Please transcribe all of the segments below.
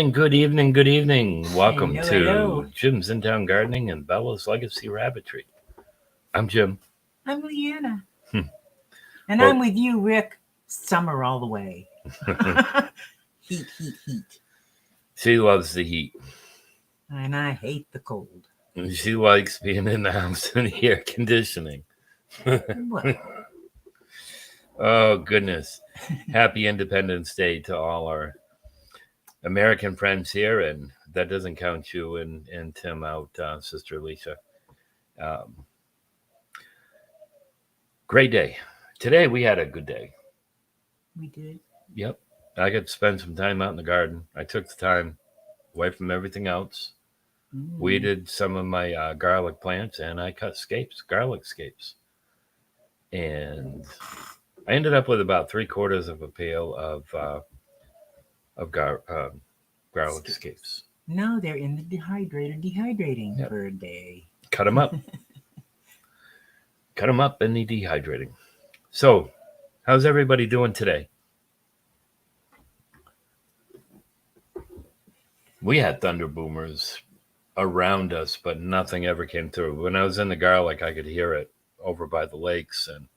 evening, good evening, good evening. Welcome Hello, hello. to Jim's In Town Gardening and Bella's Legacy Rabbitry. I'm Jim. I'm Leanna. Hmm. And Well, I'm with you, Rick. Summer all the way. Heat, heat, heat. she loves the heat. And I hate the cold. She likes being in the house in the air conditioning. Well, Oh, goodness. Happy Independence Day to all our American friends here. And that doesn't count you and Tim out, Sister Alicia. Um, Great day. Today we had a good day. we did. Yep. I got to spend some time out in the garden. I took the time away from everything else, Mm. weeded some of my garlic plants, and I cut garlic scapes. And I ended up with about 3/4 of a pail of garlic Skip. scapes. No, they're in the dehydrator dehydrating Yep. for a day. Cut them up. Cut them up in the dehydrating. So, how's everybody doing today? We had thunder boomers around us, but nothing ever came through. When I was in the garlic, I could hear it over by the lakes, and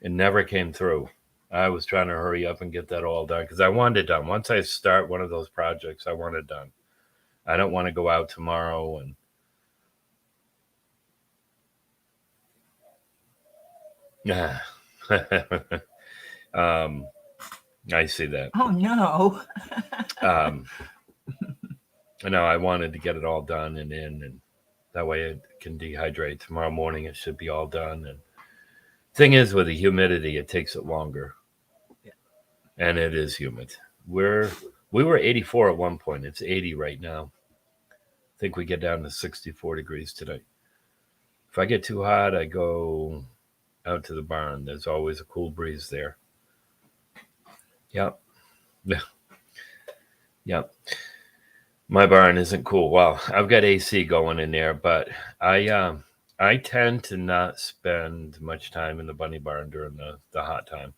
it never came through. I was trying to hurry up and get that all done because I wanted it done. Once I start one of those projects, I want it done. I don't want to go out tomorrow and yeah. um, I see that. Oh, no. Um, no, I wanted to get it all done and in, and that way it can dehydrate tomorrow morning. It should be all done. And thing is, with the humidity, it takes it longer, Yeah. and it is humid. We were 84 at one point. It's 80 right now. I think we get down to 64 degrees tonight. If I get too hot, I go out to the barn. There's always a cool breeze there. Yep. Yep. My barn isn't cool. Well, I've got AC going in there, but I tend to not spend much time in the bunny barn during the hot time.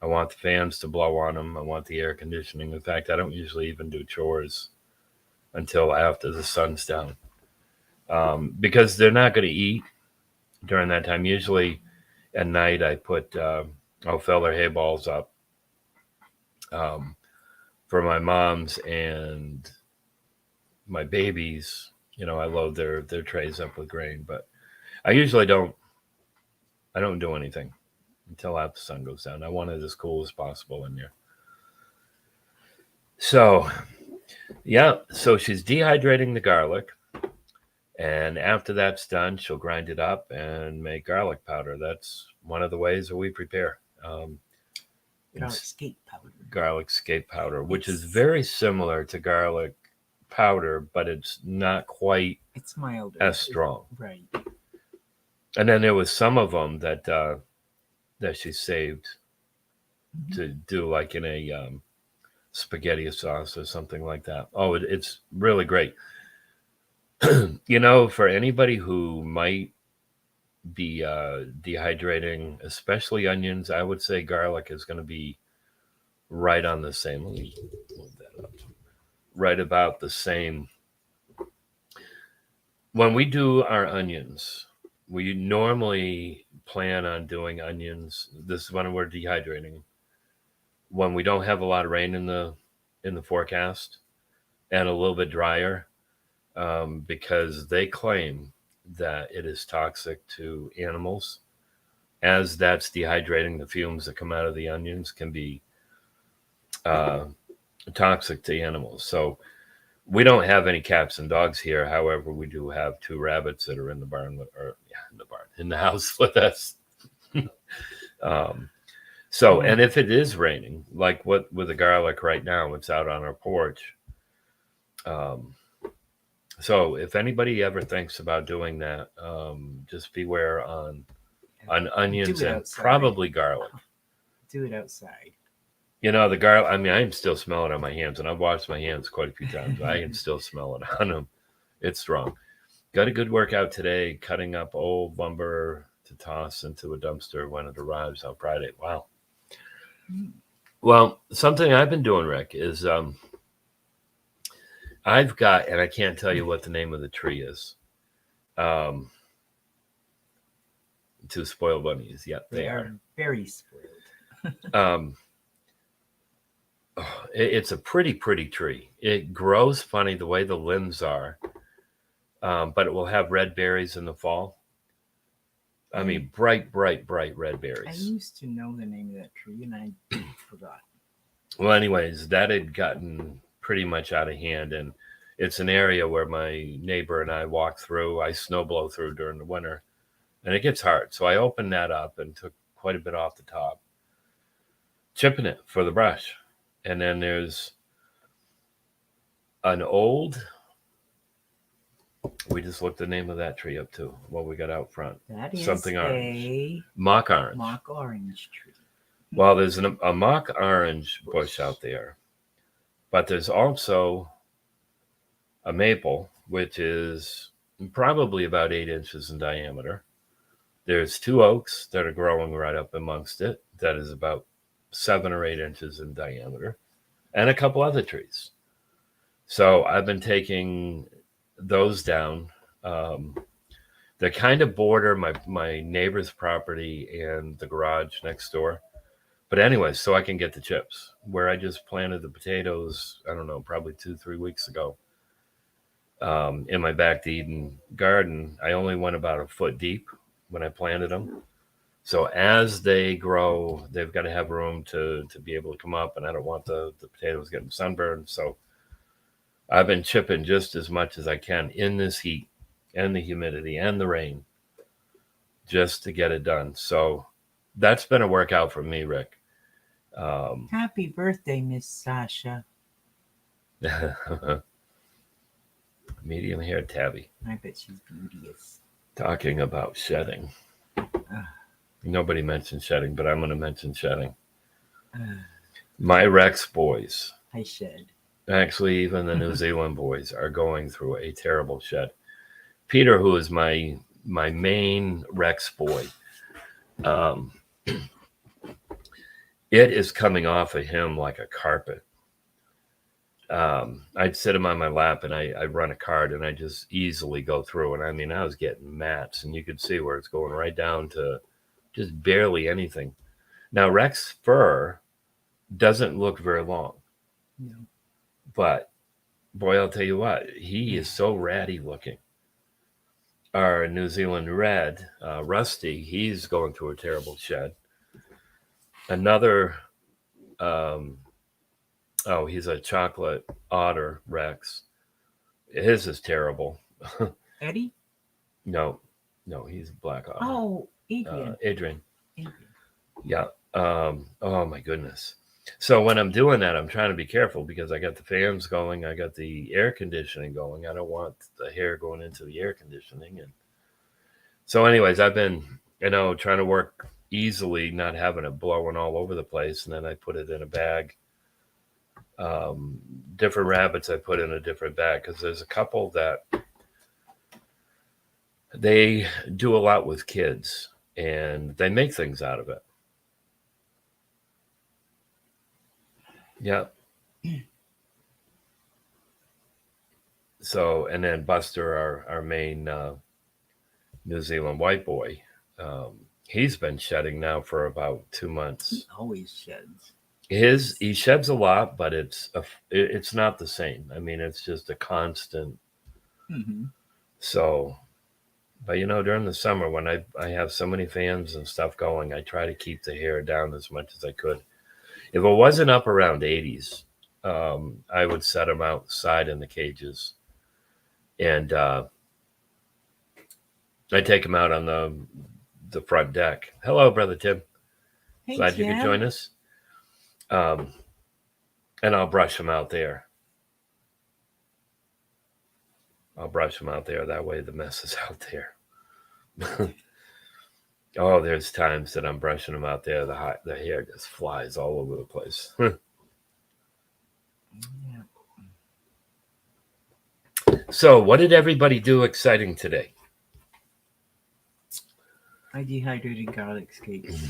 I want the fans to blow on them. I want the air conditioning. In fact, I don't usually even do chores until after the sun's down, because they're not going to eat during that time. Usually at night, I'll fill their hay balls up um, for my moms and my babies. I load their trays up with grain, but I usually I don't do anything until after the sun goes down. I want it as cool as possible in there. So, yeah, so she's dehydrating the garlic, and after that's done, she'll grind it up and make garlic powder. That's one of the ways that we prepare Garlic scape powder. garlic scape powder, which is It's very similar to garlic powder, but it's not quite it's milder. as strong. Right. And then there was some of them that she saved Mhm. to do like in a spaghetti sauce or something like that. Oh, it's really great. For anybody who might be dehydrating, especially onions, I would say garlic is going to be right on the same. Let me move that up. Right about the same. When we do our onions, we normally plan on doing onions. This is when we're dehydrating. When we don't have a lot of rain in the forecast and a little bit drier, because they claim that it is toxic to animals. As that's dehydrating, the fumes that come out of the onions can be uh, toxic to animals. So we don't have any cats and dogs here. However, we do have 2 rabbits that are in the barn in the house with us. um, so, Mhm. and if it is raining, like what with the garlic right now, it's out on our porch. Um, so if anybody ever thinks about doing that, just beware on Do onions it and outside. probably garlic. Do it outside. The garlic. I mean, I can still smell it on my hands, and I've washed my hands quite a few times. I can still smell it on them. It's strong. Got a good workout today, cutting up old lumber to toss into a dumpster when it arrives on Friday. Wow. Mm. Well, something I've been doing, Rick, is I've got, and I can't tell you what the name of the tree is. Um, to spoil bunnies, yep, They they are are. very spoiled. Um, it's a pretty tree. It grows funny the way the limbs are, but it will have red berries in the fall. I mean, bright red I berries. used to know the name of that tree, and I forgot. Well, anyways, that had gotten pretty much out of hand, and it's an area where my neighbor and I walk through. I snow blow through during the winter, and it gets hard. So I opened that up and took quite a bit off the top, chipping it for the brush. And then there's an old, we just looked the name of that tree up too, what we got out front. That is Something orange. a Mock orange. mock orange tree. Well, there's a mock orange bush out there, but there's also a maple, which is probably about 8 inches in diameter. There's 2 oaks that are growing right up amongst it, that is about 7 or 8 inches in diameter, and a couple other trees. So I've been taking those down. They kind of border my neighbor's property and the garage next door. But anyway, so I can get the chips. Where I just planted the potatoes, I don't know, probably 2-3 weeks ago, in my back Eden garden, I only went about a foot deep when I planted them. So as they grow, they've got to have room to be able to come up, and I don't want the potatoes getting sunburned. So I've been chipping just as much as I can in this heat and the humidity and the rain just to get it done. So that's been a workout for me, Rick. Happy birthday, Miss Sasha. Medium hair tabby. I bet she's beauteous. Talking about shedding. Nobody mentioned shedding, but I'm going to mention shedding. My Rex boys, I shed. actually even the New Zealand boys, are going through a terrible shed. Peter, who is my main Rex boy, it is coming off of him like a carpet. I'd sit him on my lap and I'd run a card and I just easily go through. And I mean, I was getting mats, and you could see where it's going right down to just barely anything. Now, Rex fur doesn't look very long, No. but boy, I'll tell you what, he is so ratty looking. Our New Zealand red, Rusty, he's going through a terrible shed. Another, he's a chocolate otter Rex. His is terrible. Eddie? No, he's a black otter. Oh, Adrian. Adrian. Yeah. Oh my goodness. So when I'm doing that, I'm trying to be careful because I got the fans going, I got the air conditioning going. I don't want the hair going into the air conditioning, and so, anyways, I've been, trying to work easily, not having it blowing all over the place, and then I put it in a bag. Different rabbits I put in a different bag because there's a couple that they do a lot with kids and they make things out of it. Yeah. So, and then Buster, our main New Zealand white boy, he's been shedding now for about 2 months. He always sheds. He sheds a lot, but it's not the same. I mean, it's just a constant. Mm-hmm. So, but during the summer when I have so many fans and stuff going, I try to keep the hair down as much as I could. If it wasn't up around 80s, I would set them outside in the cages, and I take them out on the front deck. Hello, brother Tim. Hey, Glad Tim. you could join us. And I'll brush them out there. That way the mess is out there. Oh, there's times that I'm brushing them out there. The hair just flies all over the place. Yeah. So, what did everybody do exciting today? I dehydrated garlic cakes.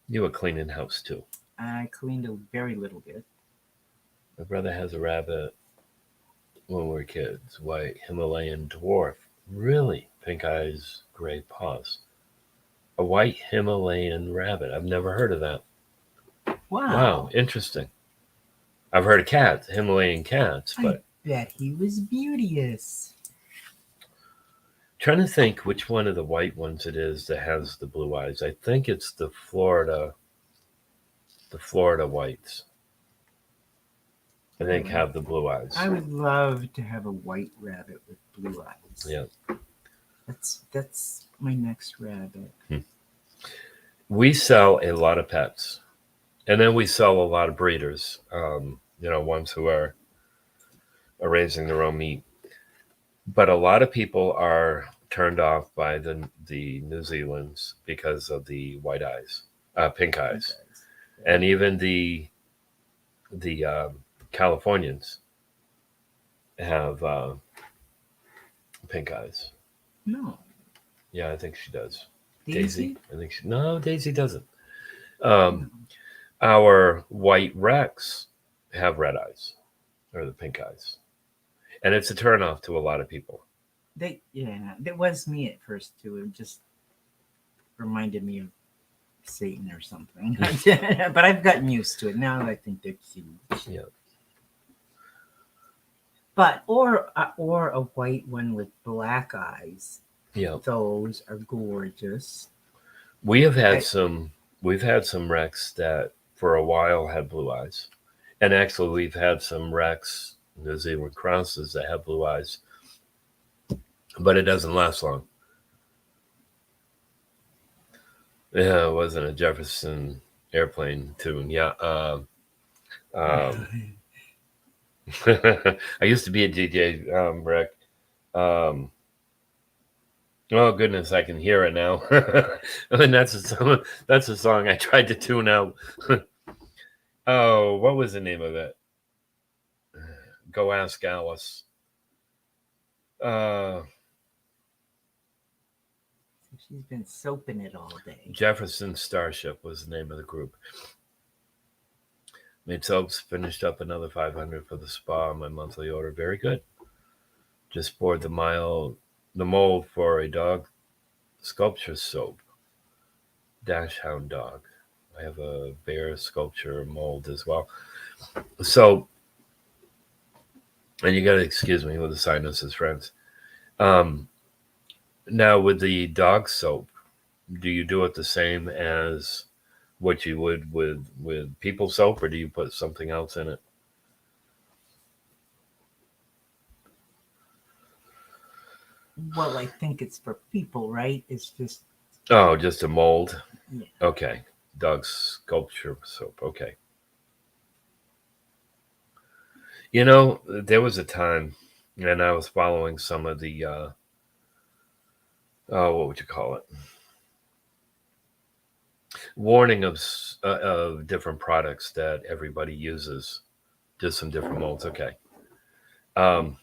You were cleaning house too. I cleaned a very little bit. My brother has a rabbit. when we were kids. White Himalayan dwarf. Really? Pink eyes, gray paws. A white Himalayan rabbit. I've never heard of that. Wow, Wow. interesting. I've heard of cats, Himalayan cats, I but bet he was beauteous. trying to think which one of the white ones it is that has the blue eyes. I think it's the Florida whites. I think have the blue eyes. I would love to have a white rabbit with blue eyes. Yeah. That's my next rabbit. We sell a lot of pets, and then we sell a lot of breeders. Ones who are raising their own meat. But a lot of people are turned off by the New Zealand's because of the white eyes, pink eyes, and even the Californians have pink eyes. No. Yeah, I think she does. Daisy? I think no, Daisy doesn't. Our white Rex have red eyes or the pink eyes, and it's a turnoff to a lot of people. That was me at first too. It just reminded me of Satan or something. But I've gotten used to it now. I think they're cute. Yeah. But or a white one with black eyes. Yeah. Those are gorgeous. We've had some Rex that for a while had blue eyes, and actually we've had some Rex New Zealand crosses that have blue eyes, but it doesn't last long. Yeah, it wasn't a Jefferson Airplane tune. Yeah. I used to be a DJ, Rick. Oh goodness, I can hear it now. And that's a song I tried to tune out. Oh, what was the name of it? Go ask Alice. She's been soaping it all day. Jefferson Starship was the name of the group. Made soaps, finished up another 500 for the spa on my monthly order. Very good. Just poured the mold for a dog sculpture soap. Dachshund dog. I have a bear sculpture mold as well. So, and you got to excuse me with the sinuses, friends. Now with the dog soap, do you do it the same as what you would with people soap, or do you put something else in it? Well, I think it's for people, right? It's just just a mold. Yeah. Okay, dog sculpture soap. Okay. There was a time, and I was following some of the what would you call it? Warning of different products that everybody uses, just some different molds. Okay. And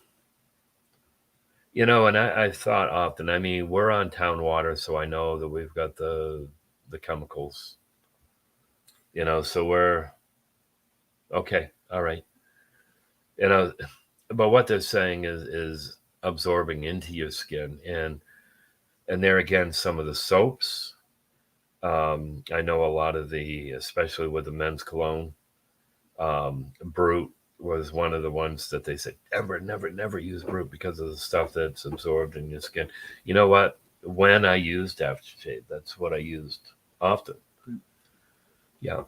I thought often. I mean, we're on town water, so I know that we've got the chemicals. So we're okay. All right. But what they're saying is absorbing into your skin, and there again, some of the soaps. I know a lot of especially with the men's cologne, Brute was one of the ones that they said never use Brute because of the stuff that's absorbed in your skin. You know what? When I used aftershave, that's what I used often. Yeah.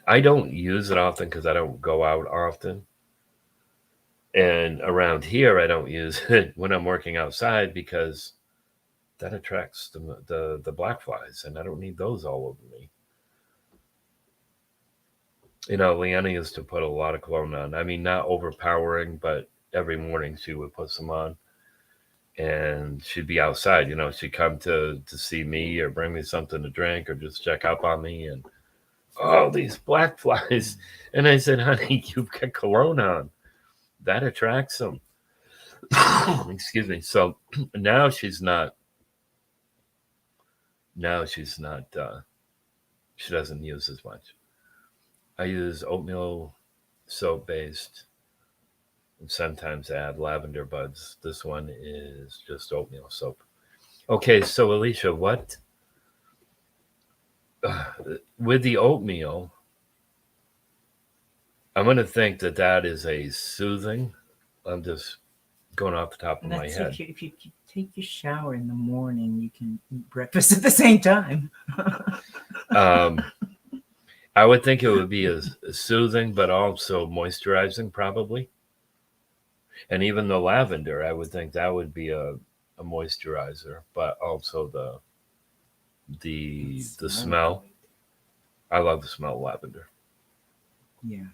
I don't use it often because I don't go out often. And around here, I don't use it when I'm working outside because that attracts the black flies, and I don't need those all over me. Leanna used to put a lot of cologne on. I mean, not overpowering, but every morning she would put some on, and she'd be outside. She'd come to see me or bring me something to drink or just check up on me, and these black flies. And I said, honey, you've got cologne on. That attracts them. Excuse me. So now she's not. She doesn't use as much. I use oatmeal soap based and sometimes add lavender buds. This one is just oatmeal soap. Okay, so Alicia, what with the oatmeal? I'm going to think that that is a soothing. I'm just going off the top of And my that's head. if you take your shower in the morning, you can eat breakfast at the same time. Um, I would think it would be a soothing, but also moisturizing, probably. And even the lavender, I would think that would be a moisturizer, but also the smell. I love the smell of lavender. Yeah.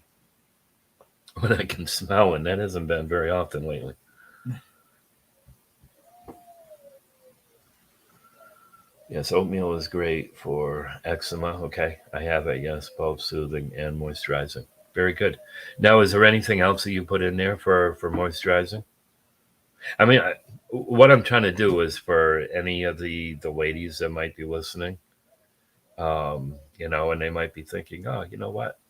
When I can smell, and that hasn't been very often lately. Yes, oatmeal is great for eczema. Okay, I have it. Yes, both soothing and moisturizing. Very good. Now, is there anything else that you put in there for moisturizing? I mean, what I'm trying to do is for any of the ladies that might be listening, and they might be thinking, oh, you know what?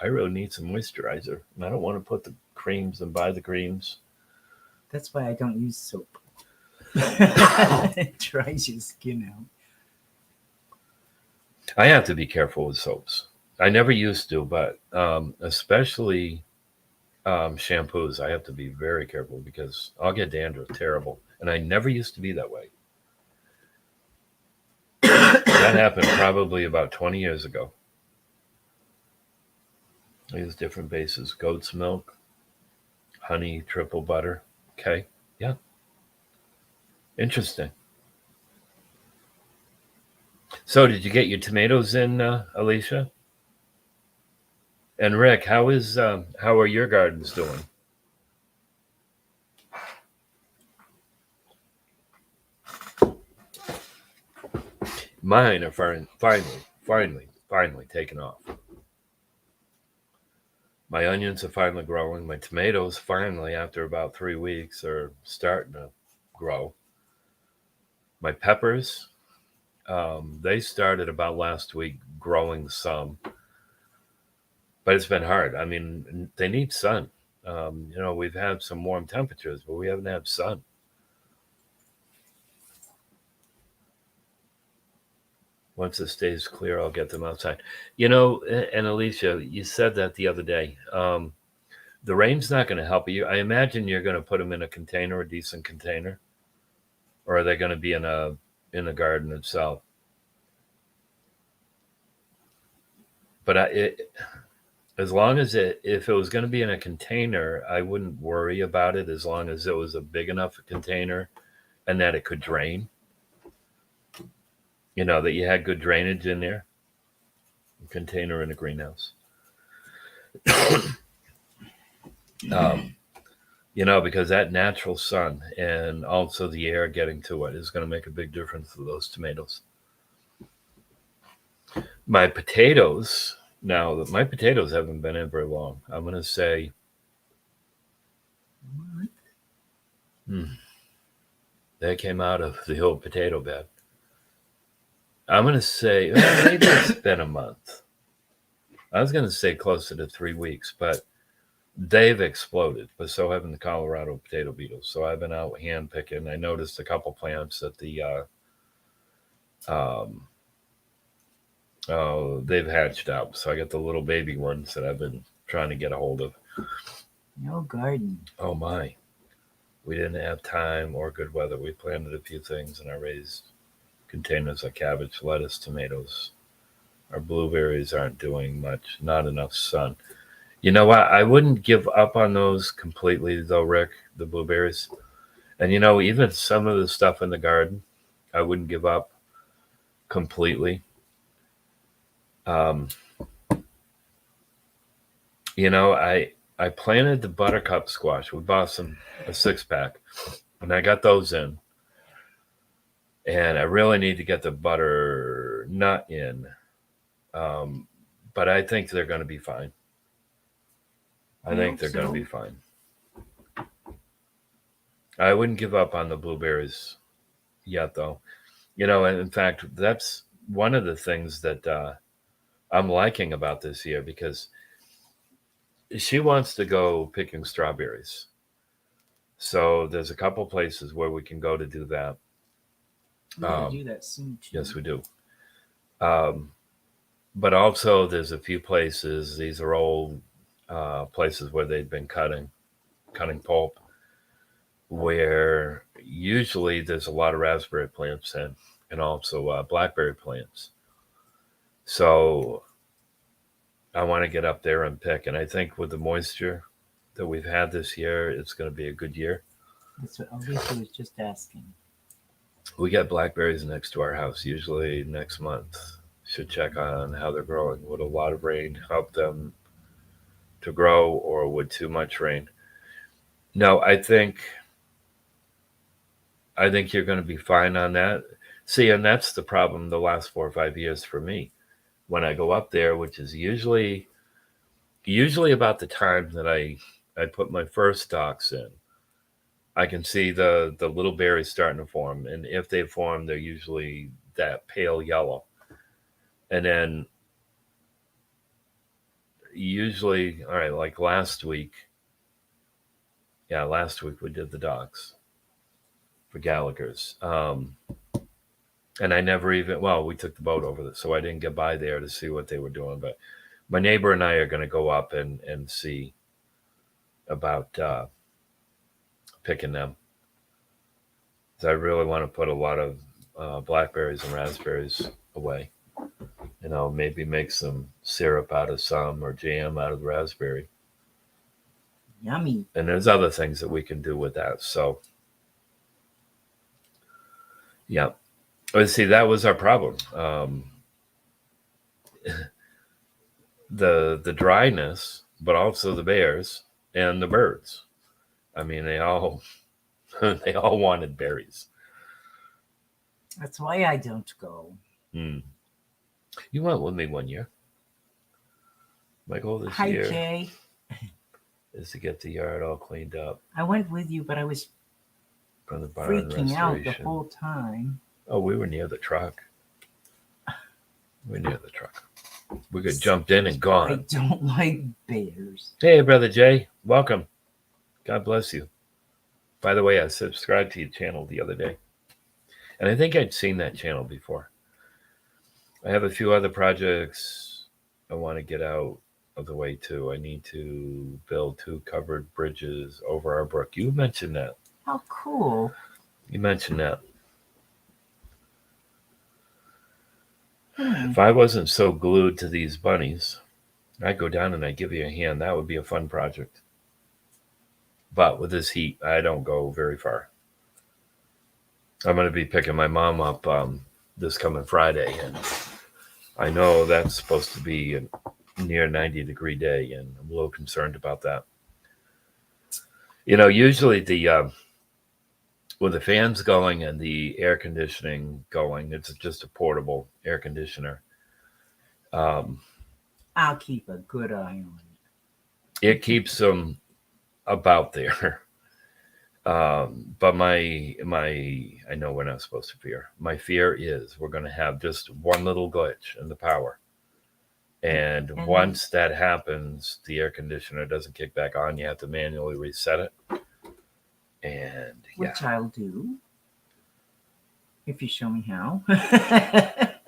I really need some moisturizer, and I don't want to put the creams and buy the creams. That's why I don't use soap. It dries your skin out. I have to be careful with soaps. I never used to, but especially shampoos, I have to be very careful because I'll get dandruff terrible. And I never used to be that way. That happened probably about 20 years ago. I use different bases: goat's milk, honey, triple butter. Okay. Yeah. Interesting. So, did you get your tomatoes in, Alicia? And Rick, how are your gardens doing? Mine are finally taken off. My onions are finally growing. My tomatoes finally, after about 3 weeks, are starting to grow. My peppers, they started about last week growing some, but it's been hard. I mean, they need sun. We've had some warm temperatures, but we haven't had sun. Once it stays clear, I'll get them outside. And Alicia, you said that the other day. The rain's not going to help you. I imagine you're going to put them in a container, a decent container, or are they going to be in the garden itself? But as long as if it was going to be in a container, I wouldn't worry about it as long as it was a big enough container and that it could drain. That you had good drainage in there. A container in a greenhouse. um, because that natural sun and also the air getting to it is going to make a big difference for those tomatoes. My potatoes, now, my potatoes haven't been in very long. I'm going to say, they came out of the old potato bed. I'm going to say, maybe it's been a month. I was going to say closer to 3 weeks, but they've exploded, but so haven't the Colorado potato beetles. So I've been out hand picking. I noticed a couple plants that they've hatched out. So I got the little baby ones that I've been trying to get a hold of. No garden. Oh my. We didn't have time or good weather. We planted a few things in our raised containers like cabbage, lettuce, tomatoes. Our blueberries aren't doing much, not enough sun. You know what? I wouldn't give up on those completely, though, Rick, the blueberries. And, even some of the stuff in the garden, I wouldn't give up completely. Um, I planted the buttercup squash. We bought a 6-pack, and I got those in. And I really need to get the butternut in. But I think they're going to be fine. I think they're going to be fine. I wouldn't give up on the blueberries yet, though. And in fact, that's one of the things that I'm liking about this year because she wants to go picking strawberries. So there's a couple places where we can go to do that. We gotta do that soon too. Yes, we do. Um, but also there's a few places. These are old places where they've been cutting pulp, where usually there's a lot of raspberry plants and also blackberry plants. So I want to get up there and pick. And I think with the moisture that we've had this year, it's going to be a good year. That's what Alicia was just asking. We get blackberries next to our house, usually next month. Should check on how they're growing. Would a lot of rain help them to grow, or would too much rain? No, I think you're going to be fine on that. See, and that's the problem the last 4 or 5 years for me. When I go up there, which is usually about the time that I put my first stalks in, I can see the little berries starting to form, and if they form, they're usually that pale yellow. And then usually, all right, like last week, yeah, last week we did the docks for Gallagher's. And I never even, well, we took the boat over there, so I didn't get by there to see what they were doing. But my neighbor and I are going to go up and see about picking them. So I really want to put a lot of blackberries and raspberries away. Maybe make some syrup out of some or jam out of the raspberry. Yummy. And there's other things that we can do with that. So, yeah. But see, that was our problem. The dryness, but also the bears and the birds. I mean, they all they all wanted berries. That's why I don't go. You went with me one year. My goal this Hi, year Jay. is to get the yard all cleaned up I went with you, but I was from the barn freaking out the restoration. whole time. Oh, we were near the truck. We were near the truck. We could jumped in and I gone. don't like bears. Hey, Brother Jay. Welcome. God bless you. By the way, I subscribed to your channel the other day. And I think I'd seen that channel before. I have a few other projects I want to get out of the way too. I need to build 2 covered bridges over our brook. You mentioned that. How cool. You mentioned that. If I wasn't so glued to these bunnies, I'd go down and I'd give you a hand. That would be a fun project. But with this heat, I don't go very far. I'm going to be picking my mom up this coming Friday, and I know that's supposed to be a near 90-degree day, and I'm a little concerned about that. Usually with the fans going and the air conditioning going, it's just a portable air conditioner. I'll keep a good eye on It keeps them about there. But I know we're not supposed to fear. My fear is we're going to have just one little glitch in the power. And once that happens, the air conditioner doesn't kick back on. You have to manually reset it. And which I'll do if you show me how. I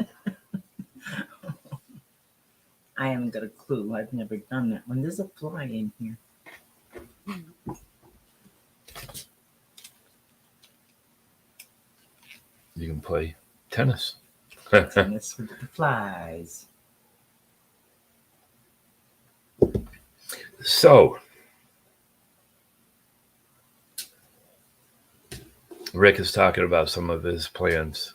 haven't got a clue. I've never done that one. There's a fly in here. You can play tennis. Tennis with the flies. So, Rick is talking about some of his plans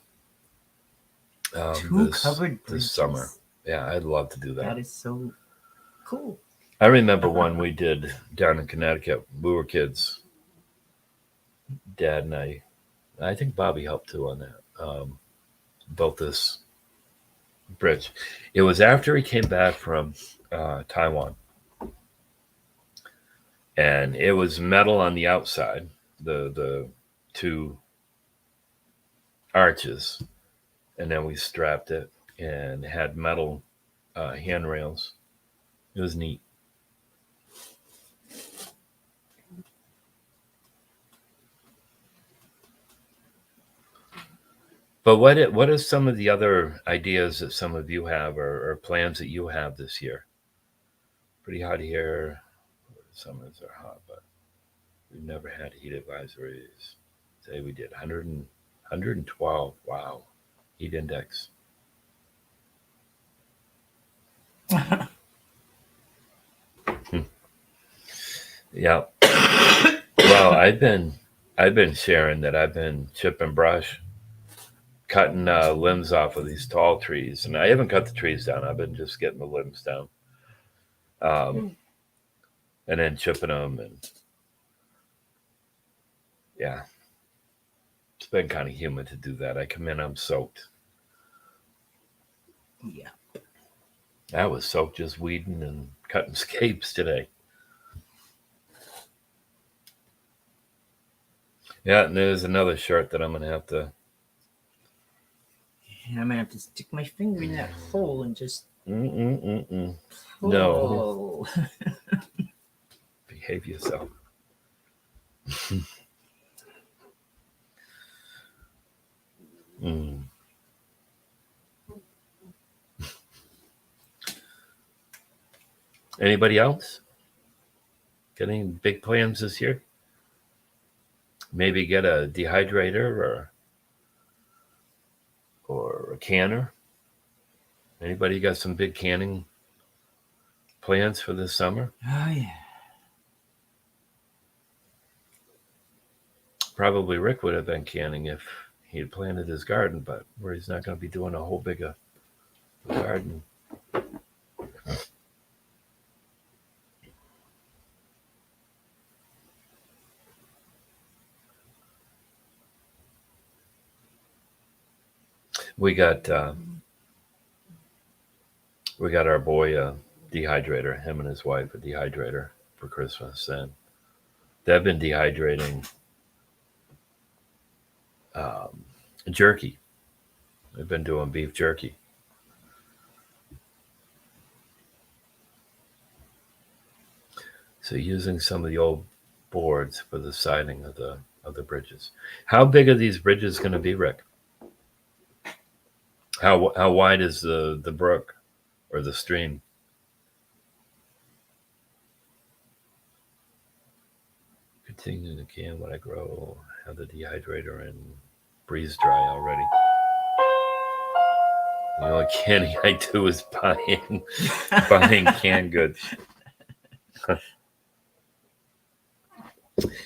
2 covered bridges. this summer. Yeah, I'd love to do that. That is so cool. I remember one we did down in Connecticut. We were kids. Dad and I think Bobby helped too on that. Built this bridge. It was after he came back from Taiwan. And it was metal on the outside, the 2 arches. And then we strapped it and had metal handrails. It was neat. But what are some of the other ideas that some of you have, or plans that you have this year? Pretty hot here. Summers are hot, but we've never had heat advisories. Say we did 112. Wow, heat index. Yeah. Well, I've been sharing that I've been chipping brush, cutting limbs off of these tall trees, and I haven't cut the trees down. I've been just getting the limbs down, and then chipping them, and yeah, it's been kind of humid to do that. I come in, I'm soaked. Yeah. I was soaked just weeding and cutting scapes today. Yeah, and there's another shirt that I'm gonna have to. I'm gonna have to stick my finger in that hole and just Mm-mm-mm-mm. pull. No, behave yourself. Mm. Anybody else? Got any big plans this year? Maybe get a dehydrator or a canner. Anybody got some big canning plans for this summer? Oh yeah. Probably Rick would have been canning if he had planted his garden, but where he's not going to be doing a whole big garden. We got our boy a dehydrator. Him and his wife a dehydrator for Christmas, and they've been dehydrating um, jerky. They've been doing beef jerky. So using some of the old boards for the siding of the bridges. How big are these bridges going to be, Rick? How wide is the brook or the stream? Continue to can what I grow. Have the dehydrator and breeze dry already. The only canning I do is buying canned goods.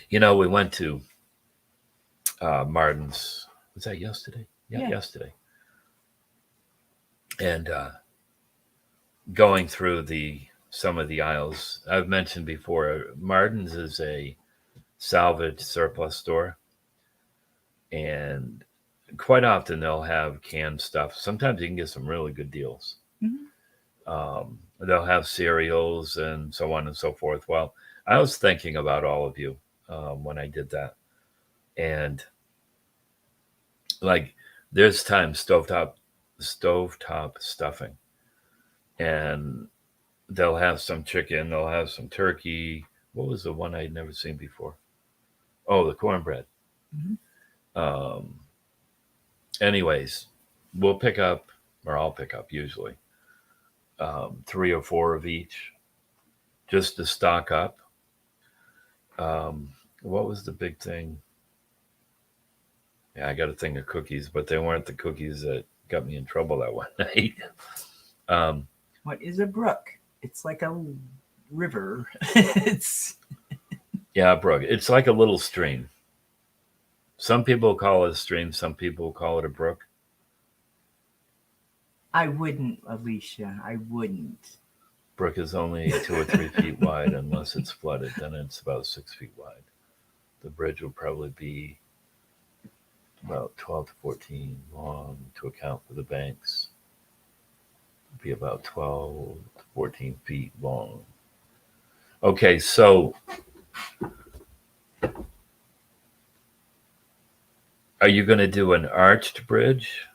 We went to Martin's. Was that yesterday? Yeah, yesterday. And going through some of the aisles, I've mentioned before, Martin's is a salvage surplus store, and quite often they'll have canned stuff. Sometimes you can get some really good deals. Mm-hmm. They'll have cereals and so on and so forth. Well, I was thinking about all of you when I did that, and like there's times stovetop stuffing, and they'll have some chicken, they'll have some turkey. What was the one I'd never seen before? Oh, the cornbread. Mm-hmm. Anyways, we'll pick up, or I'll pick up usually 3 or 4 of each, just to stock up. What was the big thing? Yeah, I got a thing of cookies, but they weren't the cookies that got me in trouble that one night. What is a brook? It's like a river. It's Yeah, brook. It's like a little stream. Some people call it a stream. Some people call it a brook. I wouldn't, Alicia. I wouldn't. Brook is only 2 or 3 feet wide unless it's flooded. Then it's about 6 feet wide. The bridge will probably be about 12 to 14 long to account for the banks. It'll be about 12 to 14 feet long. Okay, so are you going to do an arched bridge?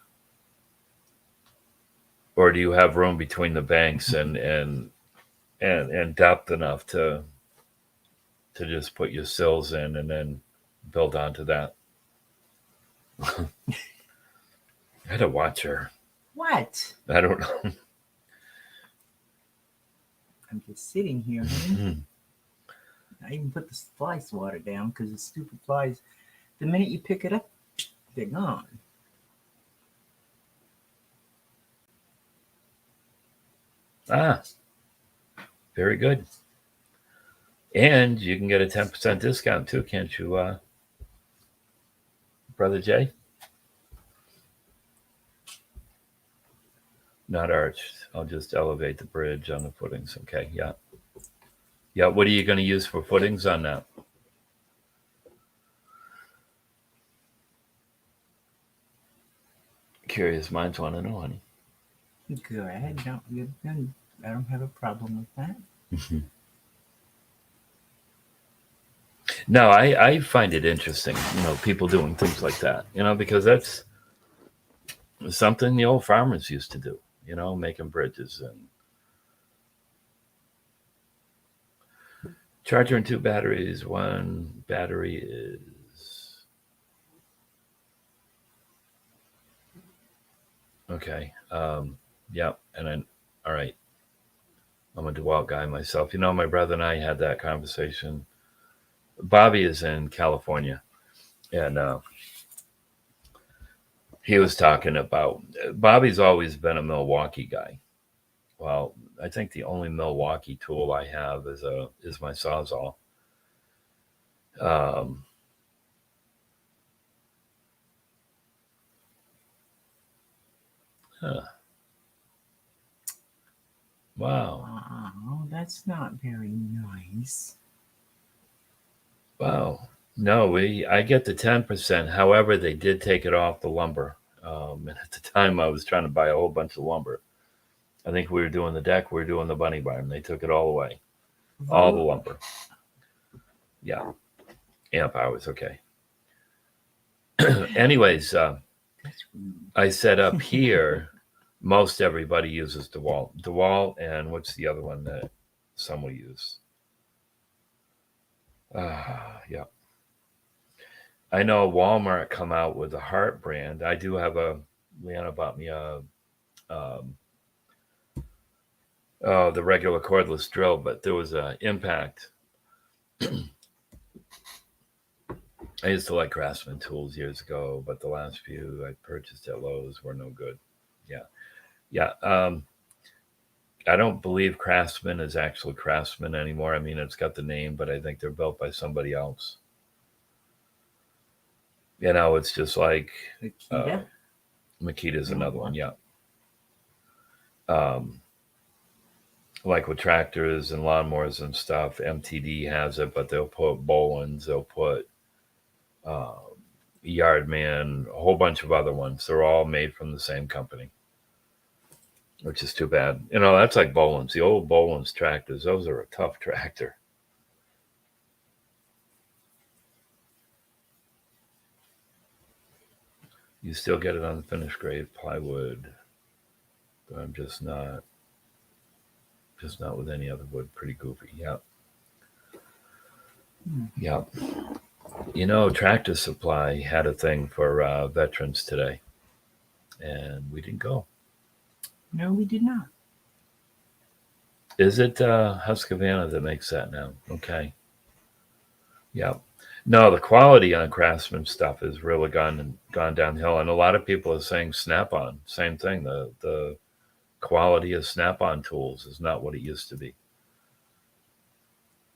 Or do you have room between the banks and depth enough to just put your sills in and then build onto that? I had to watch her. What? I don't know. I'm just sitting here, honey. I even put the fly swatter down because the stupid flies, the minute you pick it up, they're gone. Ah, very good. And you can get a 10% discount too, can't you, Brother Jay? Not arched. I'll just elevate the bridge on the footings. Okay, yeah. Yeah, what are you going to use for footings on that? Curious minds want to know, honey. Go ahead. I don't have a problem with that. No, I find it interesting, people doing things like that, because that's something the old farmers used to do, making bridges and charger and two batteries. One battery is okay. Yeah, and then all right. I'm a DeWalt guy myself. My brother and I had that conversation. Bobby is in California, and he was talking about Bobby's always been a Milwaukee guy. Well, I think the only Milwaukee tool I have is my Sawzall. Um, huh. Wow. Oh, that's not very nice. Wow. No, I get the 10%. However, they did take it off the lumber. And at the time, I was trying to buy a whole bunch of lumber. I think we were doing the deck, we were doing the bunny barn. They took it all away, all the lumber. Yeah, amp hours. Okay. Anyways, I said up here, most everybody uses DeWalt. DeWalt, and what's the other one that some will use? Yeah. I know Walmart come out with the Heart brand. I do have Leanna bought me the regular cordless drill, but there was a Impact. I used to like Craftsman tools years ago, but the last few I purchased at Lowe's were no good. Yeah, yeah. I don't believe Craftsman is actually Craftsman anymore. I mean, it's got the name, but I think they're built by somebody else. It's just like Makita's another one. Yeah. Um, like with tractors and lawnmowers and stuff, MTD has it, but they'll put Bolins, they'll put uh, Yardman, a whole bunch of other ones. They're all made from the same company, which is too bad. That's like Bolins. The old Bolins tractors, those are a tough tractor. You still get it on the finished grade plywood, but I'm just not with any other wood. Pretty goofy. Yeah. Yeah. Tractor Supply had a thing for veterans today, and we didn't go. No, we did not. Is it Husqvarna that makes that now? Okay. Yeah. No, the quality on Craftsman stuff has really gone downhill, and a lot of people are saying Snap-on. Same thing. The quality of Snap-on tools is not what it used to be.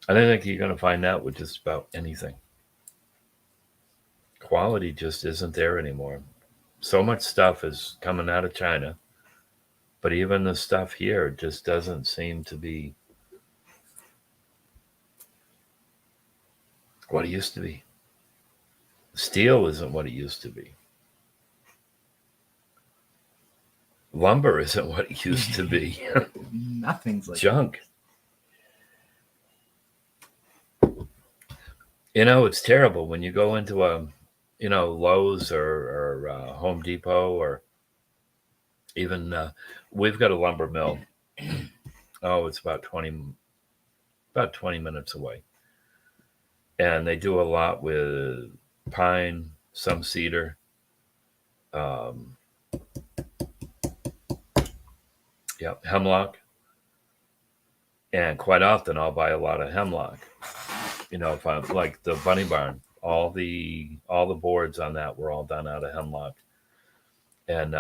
I don't think you're going to find that with just about anything. Quality just isn't there anymore. So much stuff is coming out of China, but even the stuff here just doesn't seem to be what it used to be. Steel isn't what it used to be. Lumber isn't what it used to be. Nothing's like Junk. It's terrible when you go into a, Lowe's or Home Depot, or even we've got a lumber mill. Oh, it's about 20 minutes away, and they do a lot with pine, some cedar, um, Yep, hemlock. And quite often I'll buy a lot of hemlock. If I'm like the bunny barn, all the boards on that were all done out of hemlock. And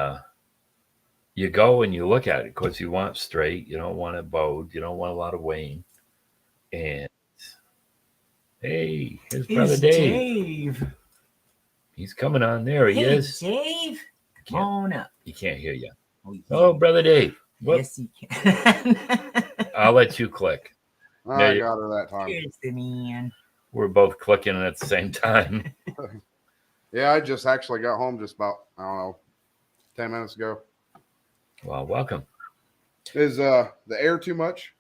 you go and you look at it because you want straight, you don't want it bowed, you don't want a lot of weighing. And hey, here's brother It's Dave. Dave. He's coming on. There he Hey, is. Dave. Come on up. He can't hear you. Oh, yeah. Oh, brother Dave. Yes, he can. I'll let you click. I got her that time. Here's the man. We're both clicking at the same time. Yeah, I just actually got home just about, I don't know, 10 minutes ago. Well, welcome. Is the air too much?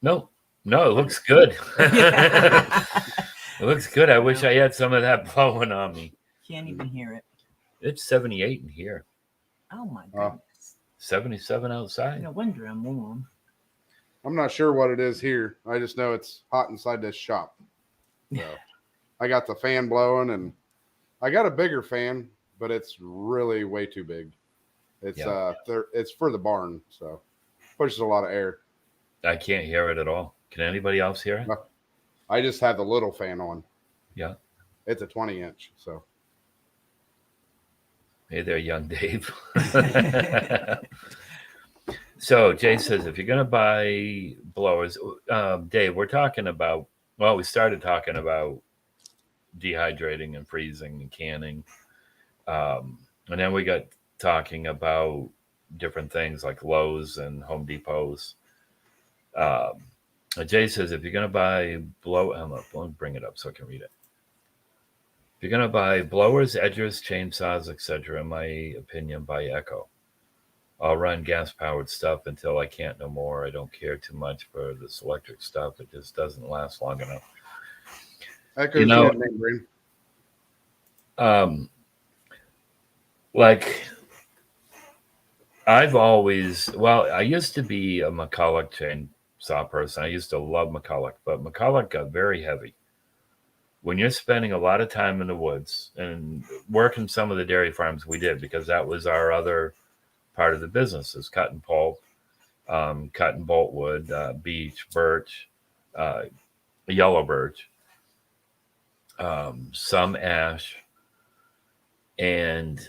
No, it looks good. It looks good. I wish I had some of that blowing on me. Can't even hear it. It's 78 in here. Oh my goodness. 77 outside. No wonder I'm warm. I'm not sure what it is here. I just know it's hot inside this shop. So I got the fan blowing, and I got a bigger fan, but it's really way too big. It's it's for the barn, so pushes a lot of air. I can't hear it at all. Can anybody else hear it? I just have the little fan on. Yeah. It's a 20-inch, so. Hey there, young Dave. So Jay says, if you're going to buy blowers, Dave, we're talking about, we started talking about dehydrating and freezing and canning. And then we got talking about different things like Lowe's and Home Depots. Jay says, if you're going to buy let me bring it up so I can read it. If you're going to buy blowers, edgers, chainsaws, etc., in my opinion, buy Echo. I'll run gas-powered stuff until I can't no more. I don't care too much for this electric stuff. It just doesn't last long enough. Echo's good name, Brain. Like I've always, I used to be a McCulloch chainsaw person. I used to love McCulloch, but McCulloch got very heavy. When you're spending a lot of time in the woods and working some of the dairy farms we did, because that was our other part of the business, is cut and pulp, cut and bolt wood, beech, birch, yellow birch, some ash. And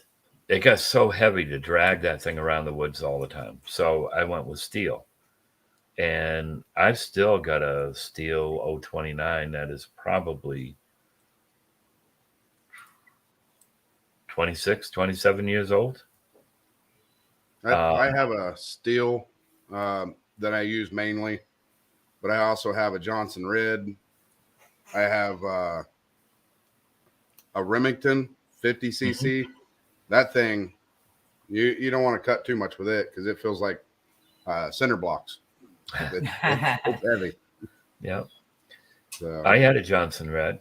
it got so heavy to drag that thing around the woods all the time. So I went with steel. And I've still got a steel 029 that is probably 26, 27 years old. I have a steel that I use mainly, but I also have a Johnson Red. I have a Remington 50cc. Mm-hmm. That thing, you don't want to cut too much with it because it feels like cinder blocks. It's heavy. Yeah. So. I had a Johnson Red,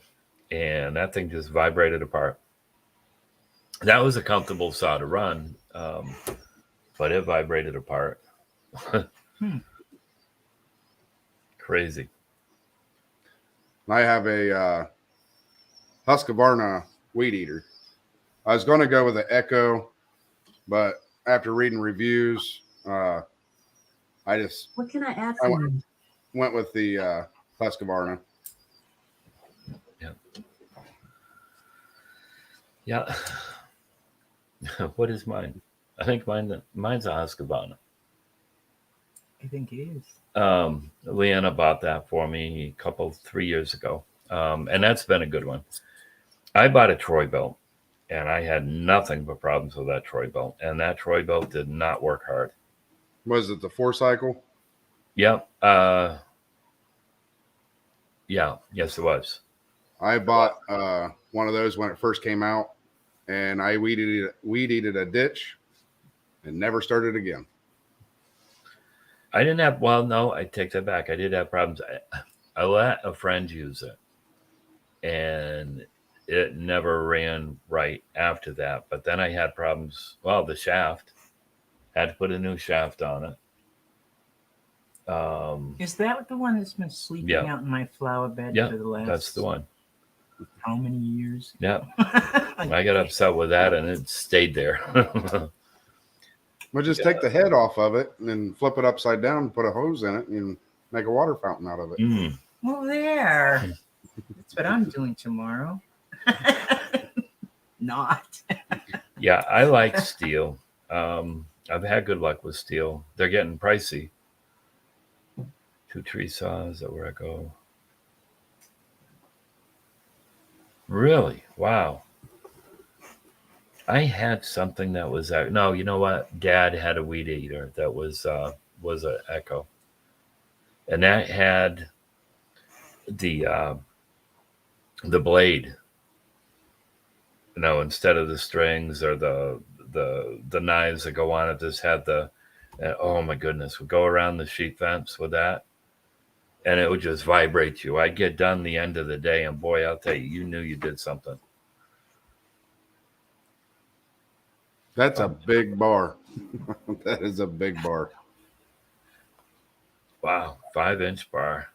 and that thing just vibrated apart. That was a comfortable saw to run, but it vibrated apart. Crazy. I have a Husqvarna weed eater. I was going to go with the Echo, but after reading reviews, what can I add for you? Went with the Husqvarna. Yeah. What is mine? I think mine's a Husqvarna. I think it is. Leanna bought that for me 3 years ago. And that's been a good one. I bought a Troy belt, and I had nothing but problems with that Troy belt. And that Troy belt did not work hard. Was it the 4-cycle? Yep. Yeah. Yes, it was. I bought one of those when it first came out, and I weed eated a ditch and never started again. I didn't have, no, I take that back. I did have problems. I let a friend use it, and it never ran right after that. But then I had problems. The shaft. Had to put a new shaft on it. Is that the one that's been sleeping out in my flower bed for the last? That's the one. How many years? Yeah. I got upset with that, and it stayed there. We'll just take the head off of it and then flip it upside down and put a hose in it and make a water fountain out of it. Mm. Well, there. That's what I'm doing tomorrow. Not. Yeah, I like steel. I've had good luck with steel. They're getting pricey. 2 tree saws, is that where I go? Really? Wow. I had something that was no, you know what? Dad had a weed eater that was a Echo, and that had the blade. You know, instead of the strings or the knives that go on it, this had the. Oh my goodness! Would go around the sheet fence with that, and it would just vibrate you. I'd get done the end of the day, and boy, I'll tell you, you knew you did something. That's a big bar. That is a big bar. Wow, 5-inch bar.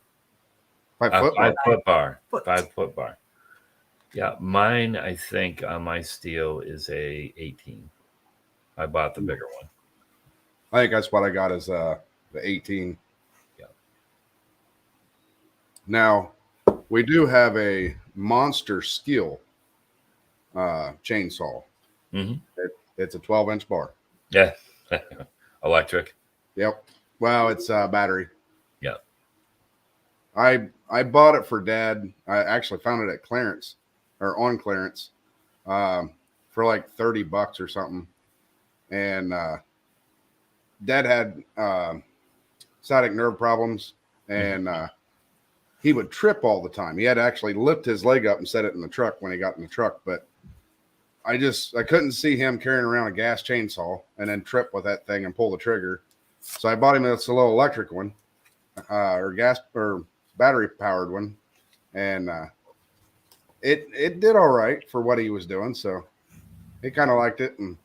5 foot bar. 5 foot bar. Foot. 5 foot bar. Yeah, mine I think on my steel is a 18. I bought the bigger one. I think that's what I got is the 18. Yeah. Now, we do have a monster skill chainsaw. Mm-hmm. It's a 12-inch bar. Yeah, electric. Yep. Well, it's battery. Yeah. I bought it for Dad. I actually found it at clearance or on clearance for like $30 or something. And Dad had sciatic nerve problems, and he would trip all the time. He had to actually lift his leg up and set it in the truck when he got in the truck. But I couldn't see him carrying around a gas chainsaw and then trip with that thing and pull the trigger. So I bought him this little electric one, or gas or battery powered one, and it did all right for what he was doing. So he kind of liked it, and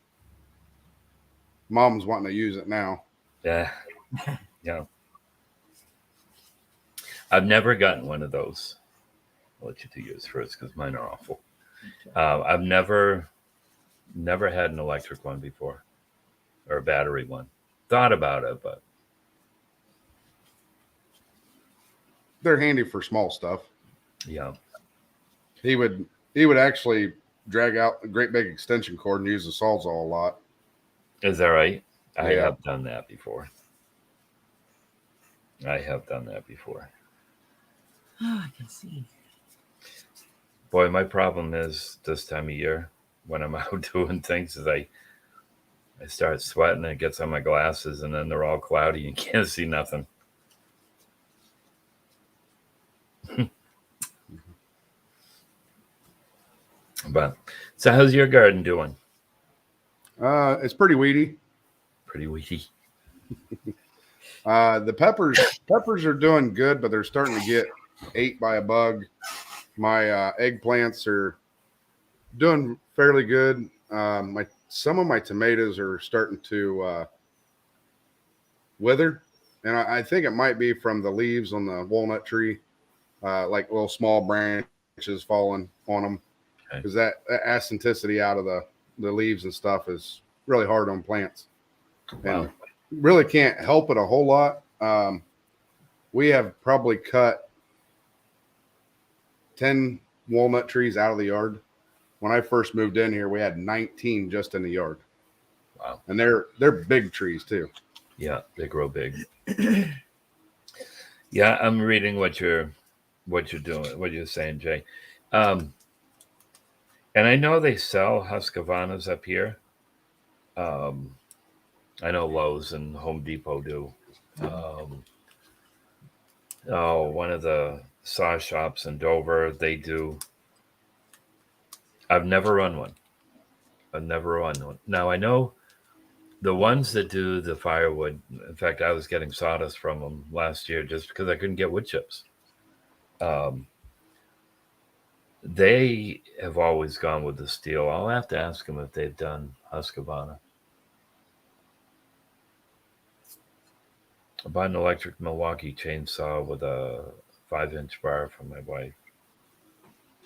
Mom's wanting to use it now. Yeah. Yeah. I've never gotten one of those. I'll let you two use first because mine are awful. I've never had an electric one before, or a battery one. Thought about it, but They're handy for small stuff. yeah. He would actually drag out a great big extension cord and use the Sawzall a lot. Is that right? I Yeah. have done that before. Oh, I can see. Boy, my problem is this time of year when I'm out doing things is I start sweating and it gets on my glasses and then they're all cloudy and can't see nothing. But so how's your garden doing? It's pretty weedy. Pretty weedy. The peppers are doing good, but they're starting to get ate by a bug. My eggplants are doing fairly good. Some of my tomatoes are starting to wither, and I think it might be from the leaves on the walnut tree, like little small branches falling on them, because that acidity out of the leaves and stuff is really hard on plants. Wow. And really can't help it a whole lot. We have probably cut 10 walnut trees out of the yard. When I first moved in here, we had 19 just in the yard. Wow. And they're big trees too. Yeah, they grow big. Yeah, I'm reading what you're doing, what you're saying, Jay. And I know they sell Husqvarnas up here. I know Lowe's and Home Depot do. One of the saw shops in Dover, they do. I've never run one. Now I know the ones that do the firewood. In fact, I was getting sawdust from them last year just because I couldn't get wood chips. They have always gone with the steel. I'll have to ask them if they've done Husqvarna. I bought an electric Milwaukee chainsaw with a 5-inch bar for my wife,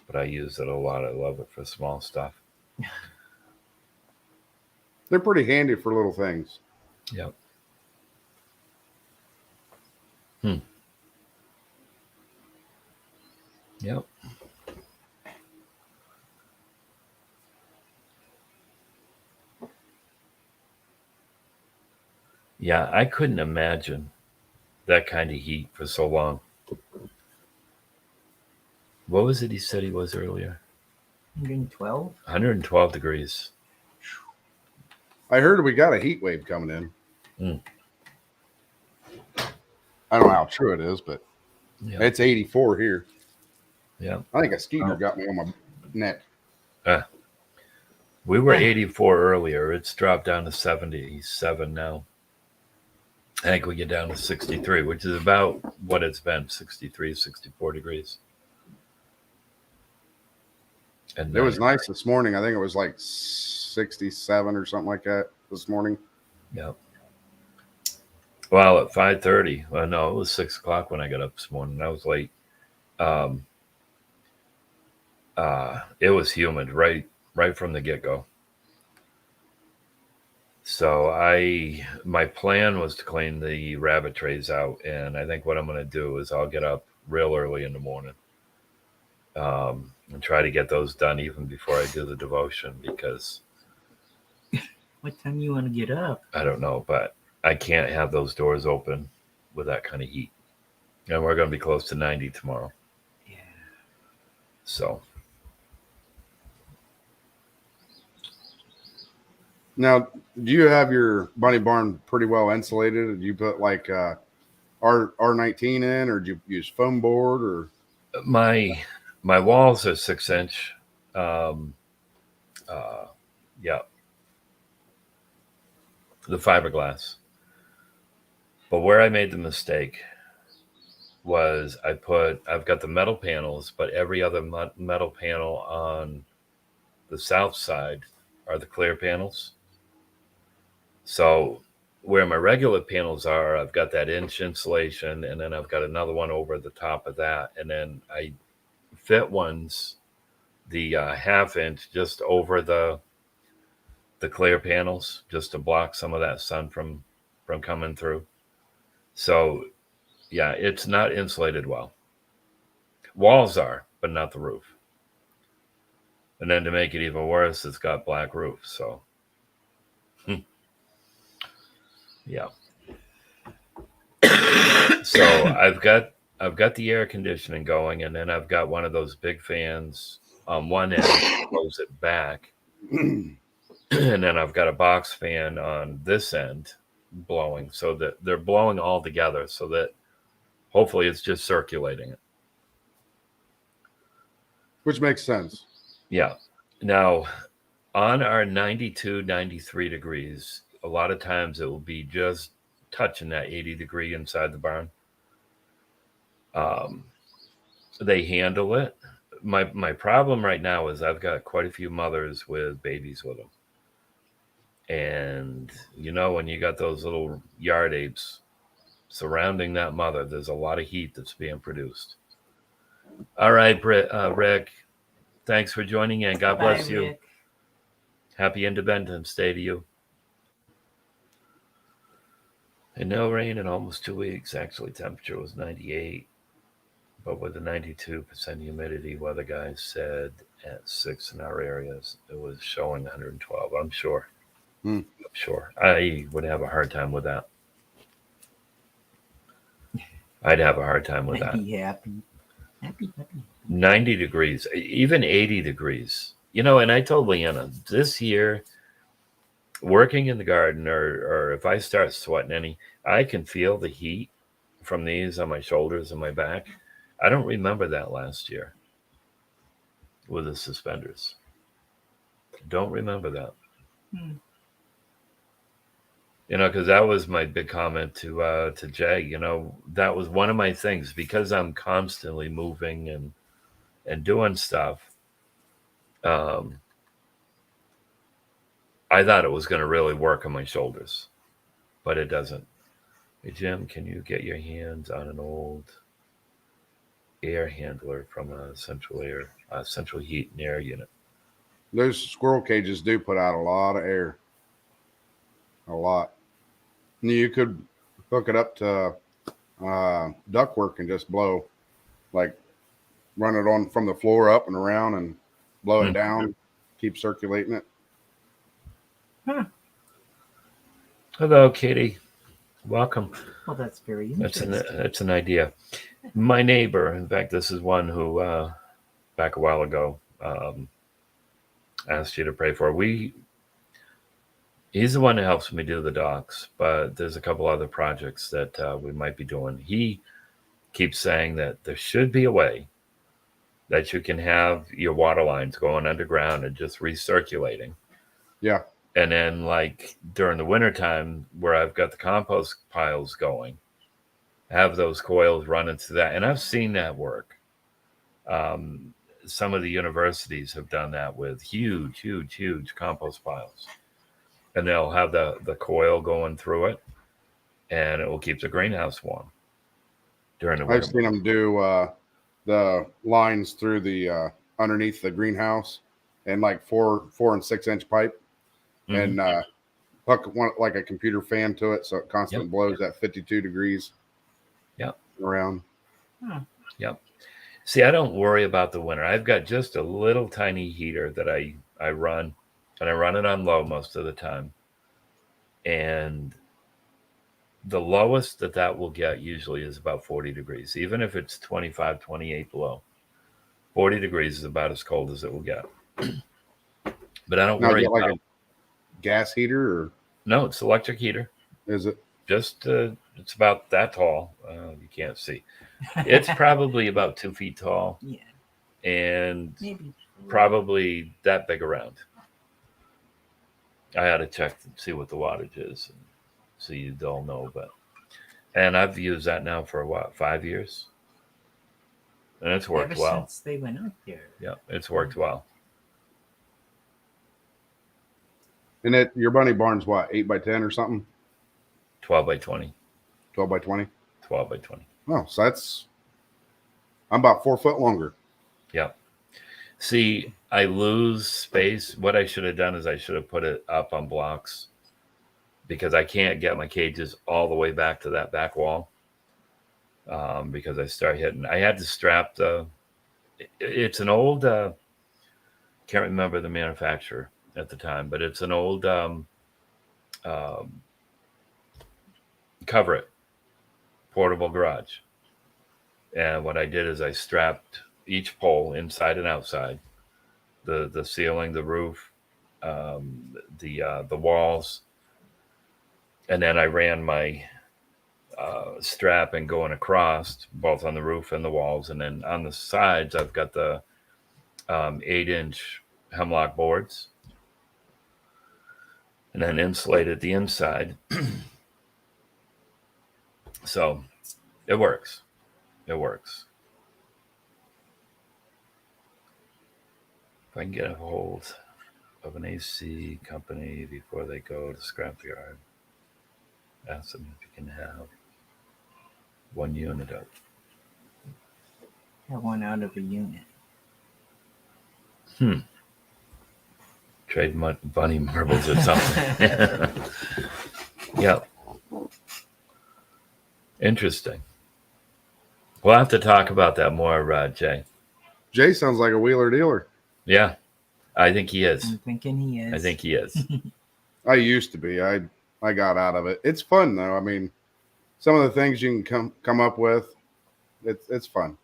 but I use it a lot. I love it for small stuff. They're pretty handy for little things. Yep. Yep. Yeah, I couldn't imagine that kind of heat for so long. What was it he said he was earlier? 112. 112 degrees. I heard we got a heat wave coming in. Mm. I don't know how true it is, but Yeah. it's 84 here. Yeah. I think a skeeter got me on my neck. We were 84 earlier. It's dropped down to 77 now. I think we get down to 63, which is about what it's been, 63, 64 degrees. And It was nice this morning. I think it was like 67 or something like that this morning. Yeah. Well, at 5:30. Well, no, it was 6 o'clock when I got up this morning. I was late. It was humid right from the get-go. So my plan was to clean the rabbit trays out, and I think what I'm going to do is I'll get up real early in the morning, and try to get those done even before I do the devotion, because What time you want to get up? I don't know, but I can't have those doors open with that kind of heat, and we're going to be close to 90 tomorrow. Yeah. So Now, do you have your bunny barn pretty well insulated? Did you put like R19 in, or did you use foam board, or? my walls are 6-inch. Yeah, the fiberglass. But where I made the mistake was I've got the metal panels, but every other metal panel on the south side are the clear panels. So where my regular panels are, I've got that inch insulation, and then I've got another one over the top of that, and then I fit ones, the half inch just over the clear panels, just to block some of that sun from coming through. So yeah, it's not insulated well. Walls are, but not the roof. And then to make it even worse, it's got black roof. So yeah. So I've got the air conditioning going, and then I've got one of those big fans on one end that blows it back. And then I've got a box fan on this end blowing, so that they're blowing all together, so that hopefully it's just circulating it. Which makes sense. Yeah. Now, on our 92, 93 degrees, a lot of times it will be just touching that 80 degree inside the barn. They handle it. My problem right now is I've got quite a few mothers with babies with them. And, when you got those little yard apes surrounding that mother, there's a lot of heat that's being produced. All right, Rick, thanks for joining in. God bless you. Rick. Happy Independence Day to you. And no rain in almost 2 weeks. Actually, temperature was 98. But with the 92% humidity, weather guys said at 6 in our areas, it was showing 112. I'm sure. I'm sure. I would have a hard time with that. I'd have a hard time with that. Happy. 90 degrees, even 80 degrees. And I told Leanna, this year, working in the garden, or if I start sweating any, I can feel the heat from these on my shoulders and my back. I don't remember that last year with the suspenders. Don't remember that. Because that was my big comment to Jay. That was one of my things, because I'm constantly moving and doing stuff. I thought it was going to really work on my shoulders, but it doesn't. Hey, Jim, can you get your hands on an old air handler from a central heat and air unit? Those squirrel cages do put out a lot of air. A lot. You could hook it up to ductwork and just blow, like run it on from the floor up and around and blow it down, keep circulating it. Huh. Hello, Katie. Welcome. Well, that's very interesting. That's an idea. My neighbor, in fact, this is one who back a while ago asked you to pray for. He's the one who helps me do the docks, but there's a couple other projects that we might be doing. He keeps saying that there should be a way that you can have your water lines going underground and just recirculating. Yeah. And then, like during the wintertime, where I've got the compost piles going, have those coils running through that. And I've seen that work. Some of the universities have done that with huge compost piles. And they'll have the coil going through it, and it will keep the greenhouse warm during the winter. I've seen them do the lines through the underneath the greenhouse and like 4 and 6 inch pipe. And hook one like a computer fan to it, so it constantly blows at 52 degrees. Yep. Around. Yep. See, I don't worry about the winter. I've got just a little tiny heater that I run, and I run it on low most of the time. And the lowest that will get usually is about 40 degrees, even if it's 25, 28 below. 40 degrees is about as cold as it will get. But I don't worry about gas heater or no, it's electric heater. Is it just it's about that tall? You can't see. It's probably about 2 feet tall. Yeah, and maybe probably that big around. I had to check to see what the wattage is, so you don't know. And I've used that now for 5 years, and it's worked well since they went out there. Yeah, it's worked well. And your bunny barn's what, 8 by 10 or something? 12 by 20. 12 by 20? 12 by 20. Oh, so I'm about 4 foot longer. Yeah. See, I lose space. What I should have done is I should have put it up on blocks, because I can't get my cages all the way back to that back wall. Because I start hitting. I had to strap it's an old, can't remember the manufacturer at the time, but it's an old cover it portable garage. And what I did is I strapped each pole inside and outside, the ceiling, the roof, the walls, and then I ran my strap and going across both on the roof and the walls, and then on the sides I've got the 8-inch hemlock boards, and then insulated the inside. So it works. It works. If I can get a hold of an AC company before they go to scrapyard, ask them if you can have one unit up. Have one out of a unit. Trade bunny marbles or something. Yep. Interesting. We'll have to talk about that more, Jay. Jay sounds like a wheeler dealer. Yeah, I think he is. I'm thinking he is. I think he is. I used to be. I got out of it. It's fun though. I mean, some of the things you can come up with, it's fun.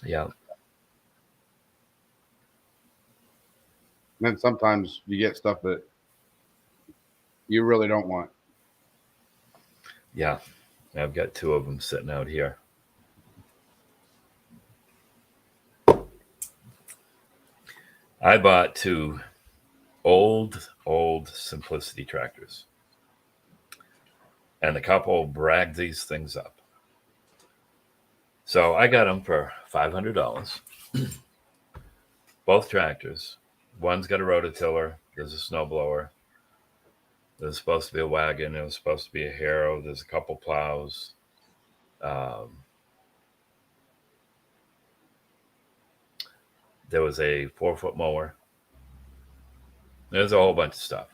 Yeah. And then sometimes you get stuff that you really don't want. Yeah. I've got 2 of them sitting out here. I bought 2 old Simplicity tractors. And the couple bragged these things up. So I got them for $500. Both tractors. One's got a rototiller. There's a snowblower. There's supposed to be a wagon. There was supposed to be a harrow. There's a couple plows. There was a 4-foot mower. There's a whole bunch of stuff.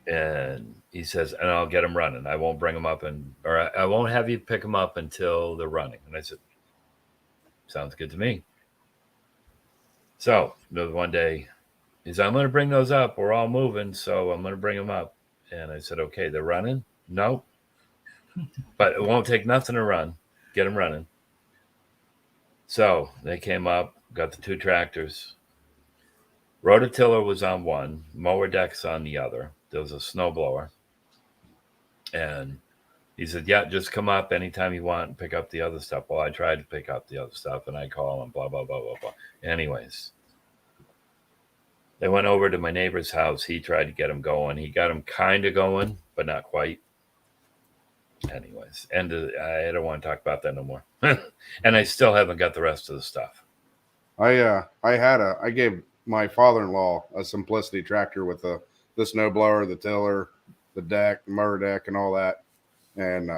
And he says, and I'll get them running. I won't bring them up or I won't have you pick them up until they're running. And I said, sounds good to me. So one day he said, I'm going to bring those up. We're all moving, so I'm going to bring them up. And I said, okay, they're running? No. But it won't take nothing to run. Get them running. So they came up, got the 2 tractors. Rototiller was on one, mower deck's on the other. There was a snowblower. And he said, yeah, just come up anytime you want and pick up the other stuff. Well, I tried to pick up the other stuff, and I call him, blah, blah, blah, blah, blah. Anyways, they went over to my neighbor's house. He tried to get them going. He got them kind of going, but not quite. Anyways, and I don't want to talk about that no more. And I still haven't got the rest of the stuff. I gave my father-in-law a Simplicity tractor with the snowblower, the tiller, the deck, the mower deck, and all that. And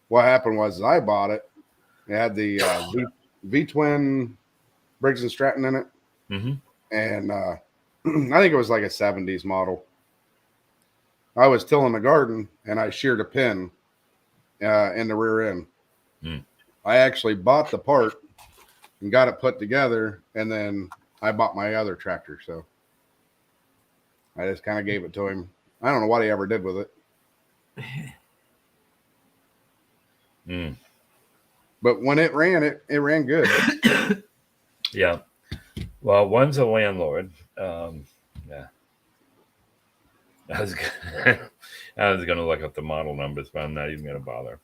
what happened was I bought it. It had the V-twin Briggs and Stratton in it. Mm-hmm. And I think it was like a 70s model. I was tilling the garden, and I sheared a pin in the rear end. Mm. I actually bought the part and got it put together, and then I bought my other tractor. So I just kind of gave it to him. I don't know what he ever did with it. Mm. But when it ran good. Yeah. Well, one's a landlord. Yeah. I was going to look up the model numbers, but I'm not even going to bother.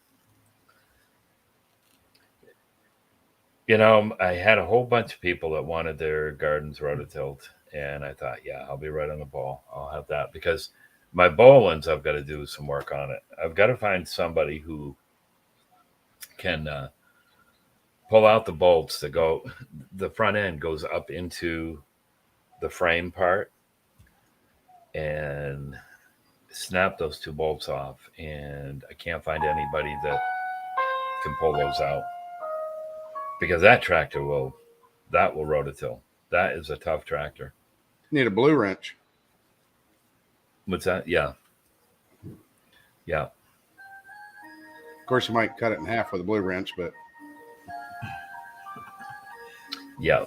You know, I had a whole bunch of people that wanted their gardens rototilled, and I thought, yeah, I'll be right on the ball. I'll have that because my Bolins, I've got to do some work on it. I've got to find somebody who can pull out the bolts that go, the front end goes up into the frame part and snap those 2 bolts off. And I can't find anybody that can pull those out because that tractor will rototill. That is a tough tractor. Need a blue wrench. What's that? Yeah. Yeah. Of course, you might cut it in half with a blue wrench, but yeah.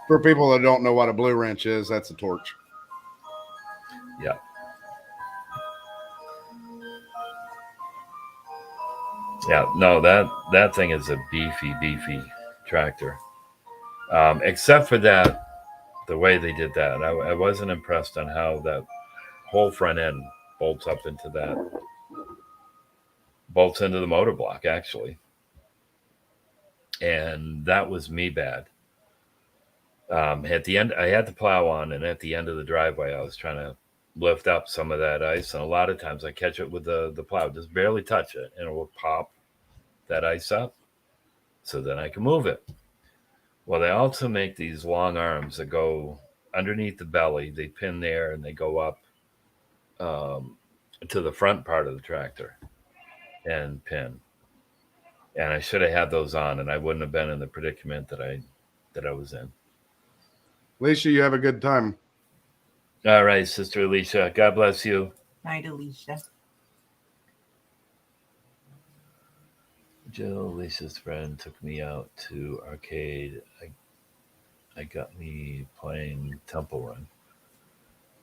For people that don't know what a blue wrench is, that's a torch. Yeah. Yeah. No, that thing is a beefy tractor. Except for that, the way they did that, I wasn't impressed on how that whole front end bolts up into the motor block, actually. And that was me bad. At the end, I had the plow on, and at the end of the driveway, I was trying to lift up some of that ice. And a lot of times I catch it with the plow, just barely touch it, and it will pop that ice up so then I can move it. Well, they also make these long arms that go underneath the belly. They pin there, and they go up to the front part of the tractor and pin. And I should have had those on, and I wouldn't have been in the predicament that I was in. Alicia, you have a good time. All right, Sister Alicia. God bless you. Night, Alicia. Jill, Alicia's friend, took me out to arcade. I got me playing Temple Run.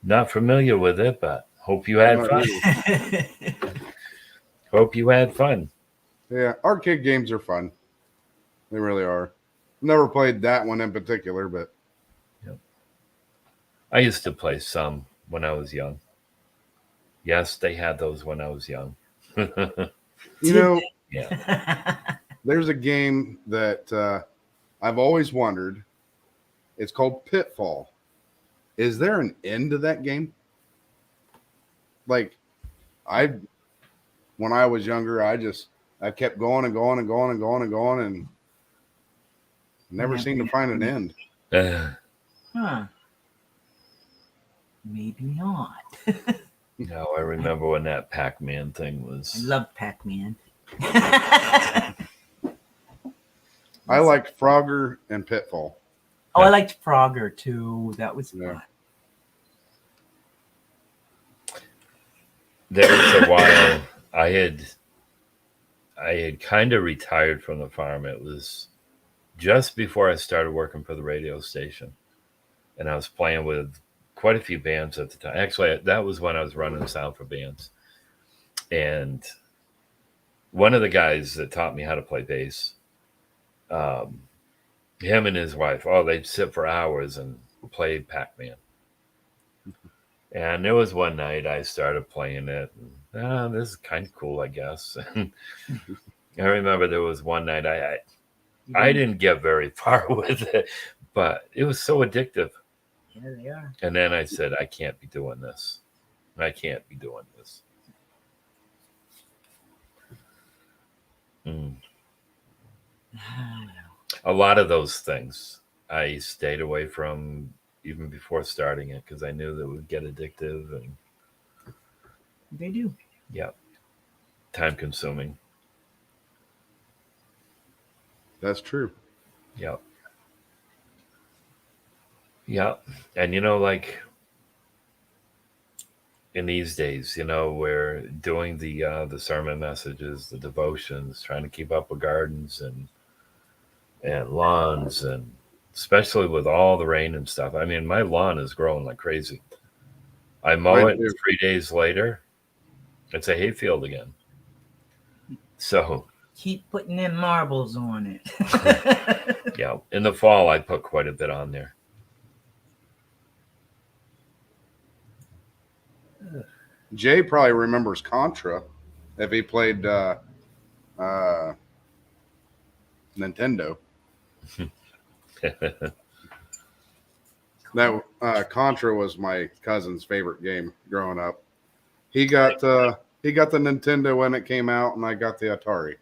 Not familiar with it, but hope you had fun. Hope you had fun. Yeah, arcade games are fun. They really are. Never played that one in particular, but yep. I used to play some when I was young. Yes, they had those when I was young. You know, yeah. There's a game that I've always wondered. It's called Pitfall. Is there an end to that game? Like, when I was younger, I kept going and going and going and going and going and never seemed to find an end. Huh. Maybe not. No, I remember when that Pac-Man thing was. I love Pac-Man. I liked Frogger and Pitfall. Oh, I liked Frogger too. That was fun. there was a while I had kind of retired from the farm. It was just before I started working for the radio station, and I was playing with quite a few bands at the time. Actually, that was when I was running sound for bands, and one of the guys that taught me how to play bass, um, him and his wife, they'd sit for hours and play Pac-Man. And there was one night I started playing it. And, this is kind of cool, I guess. And I remember there was one night I didn't get very far with it, but it was so addictive. Yeah, they are. And then I said, I can't be doing this. I can't be doing this. A lot of those things I stayed away from even before starting it because I knew that it would get addictive and They do. yeah, time consuming. That's true. Yeah. Yeah. And like in these days, we're doing the sermon messages, the devotions, trying to keep up with gardens and lawns, and especially with all the rain and stuff. I mean, my lawn is growing like crazy. I mow it 3 days later, it's a hayfield again. So keep putting them marbles on it. yeah, in the fall I put quite a bit on there. Jay probably remembers Contra if he played Nintendo. That Contra was my cousin's favorite game growing up. He got the Nintendo when it came out, and I got the Atari.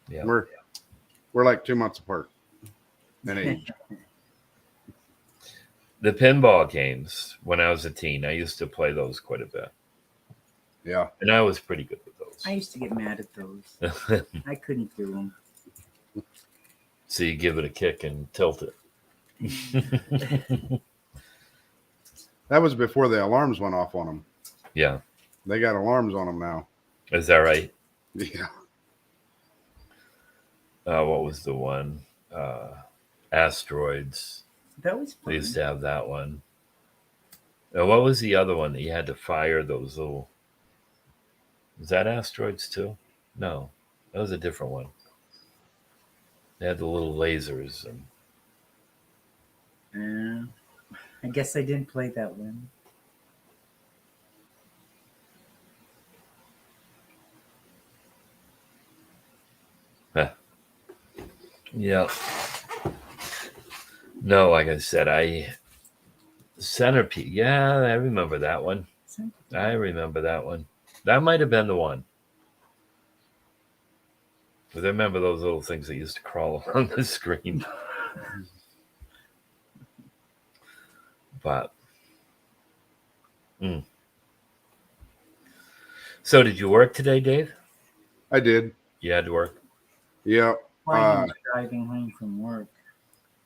Yeah, we're like 2 months apart in age. The pinball games, when I was a teen, I used to play those quite a bit. Yeah, and I was pretty good with those. I used to get mad at those. I couldn't do them. So you give it a kick and tilt it. That was before the alarms went off on them. Yeah. They got alarms on them now. Is that right? Yeah. What was the one? Asteroids. That was fun. They used to have that one. And what was the other one that you had to fire those little... Was that Asteroids too? No. That was a different one. They had the little lasers. I guess I didn't play that one. Yeah. No, like I said, Centipede. Yeah, I remember that one. I remember that one. That might have been the one. But I remember those little things that used to crawl along the screen. But So did you work today, Dave? I did. You had to work? Yeah. Why are you driving home from work?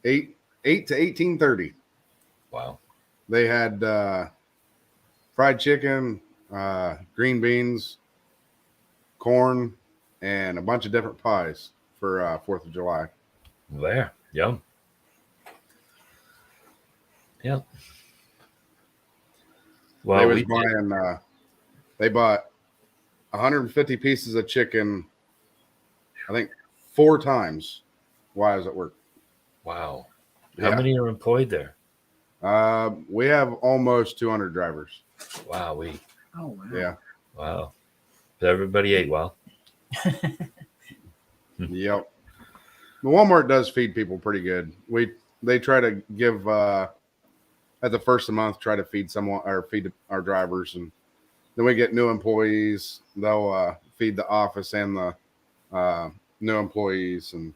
8 to 18:30. Wow. They had fried chicken, green beans, corn, and a bunch of different pies for 4th of July. There. Yum. Yeah. Well, they bought 150 pieces of chicken, I think 4 times while I was at work. Wow. How many are employed there? We have almost 200 drivers. Wow. Oh, wow. Yeah. Wow. Everybody ate well. Yep. The Walmart does feed people pretty good. They try to give at the first of the month, try to feed someone or feed our drivers, and then we get new employees. They'll feed the office and the new employees, and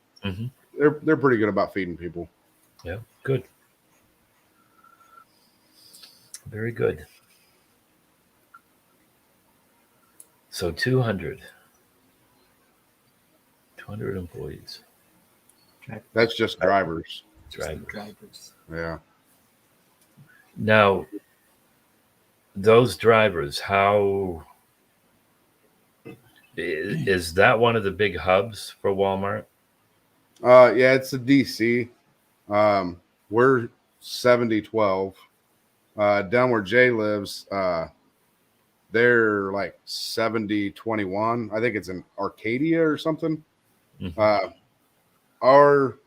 they're pretty good about feeding people. Yeah, good. Very good. So 200 employees. That's just drivers. Drivers. Yeah. Now, those drivers, how is that one of the big hubs for Walmart? Yeah, it's a DC. We're 7012. Down where Jay lives, they're like 7021. I think it's in Arcadia or something. Mhm. Our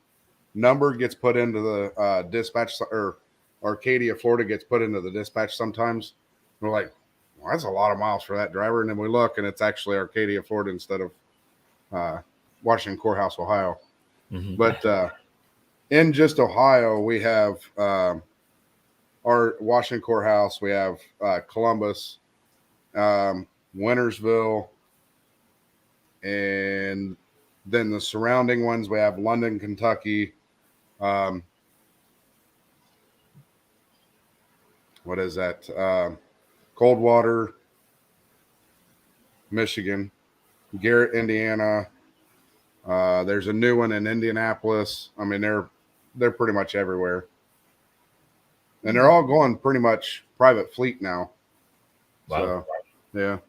number gets put into the dispatch, or Arcadia, Florida gets put into the dispatch sometimes. We're like, well, that's a lot of miles for that driver. And then we look and it's actually Arcadia, Florida instead of Washington Courthouse, Ohio. Mhm. But in just Ohio, we have our Washington Courthouse, we have Columbus, Wintersville, and then the surrounding ones, we have London, Kentucky. What is that? Coldwater, Michigan, Garrett, Indiana. There's a new one in Indianapolis. I mean, they're pretty much everywhere, and they're all going pretty much private fleet now. Wow. So, yeah,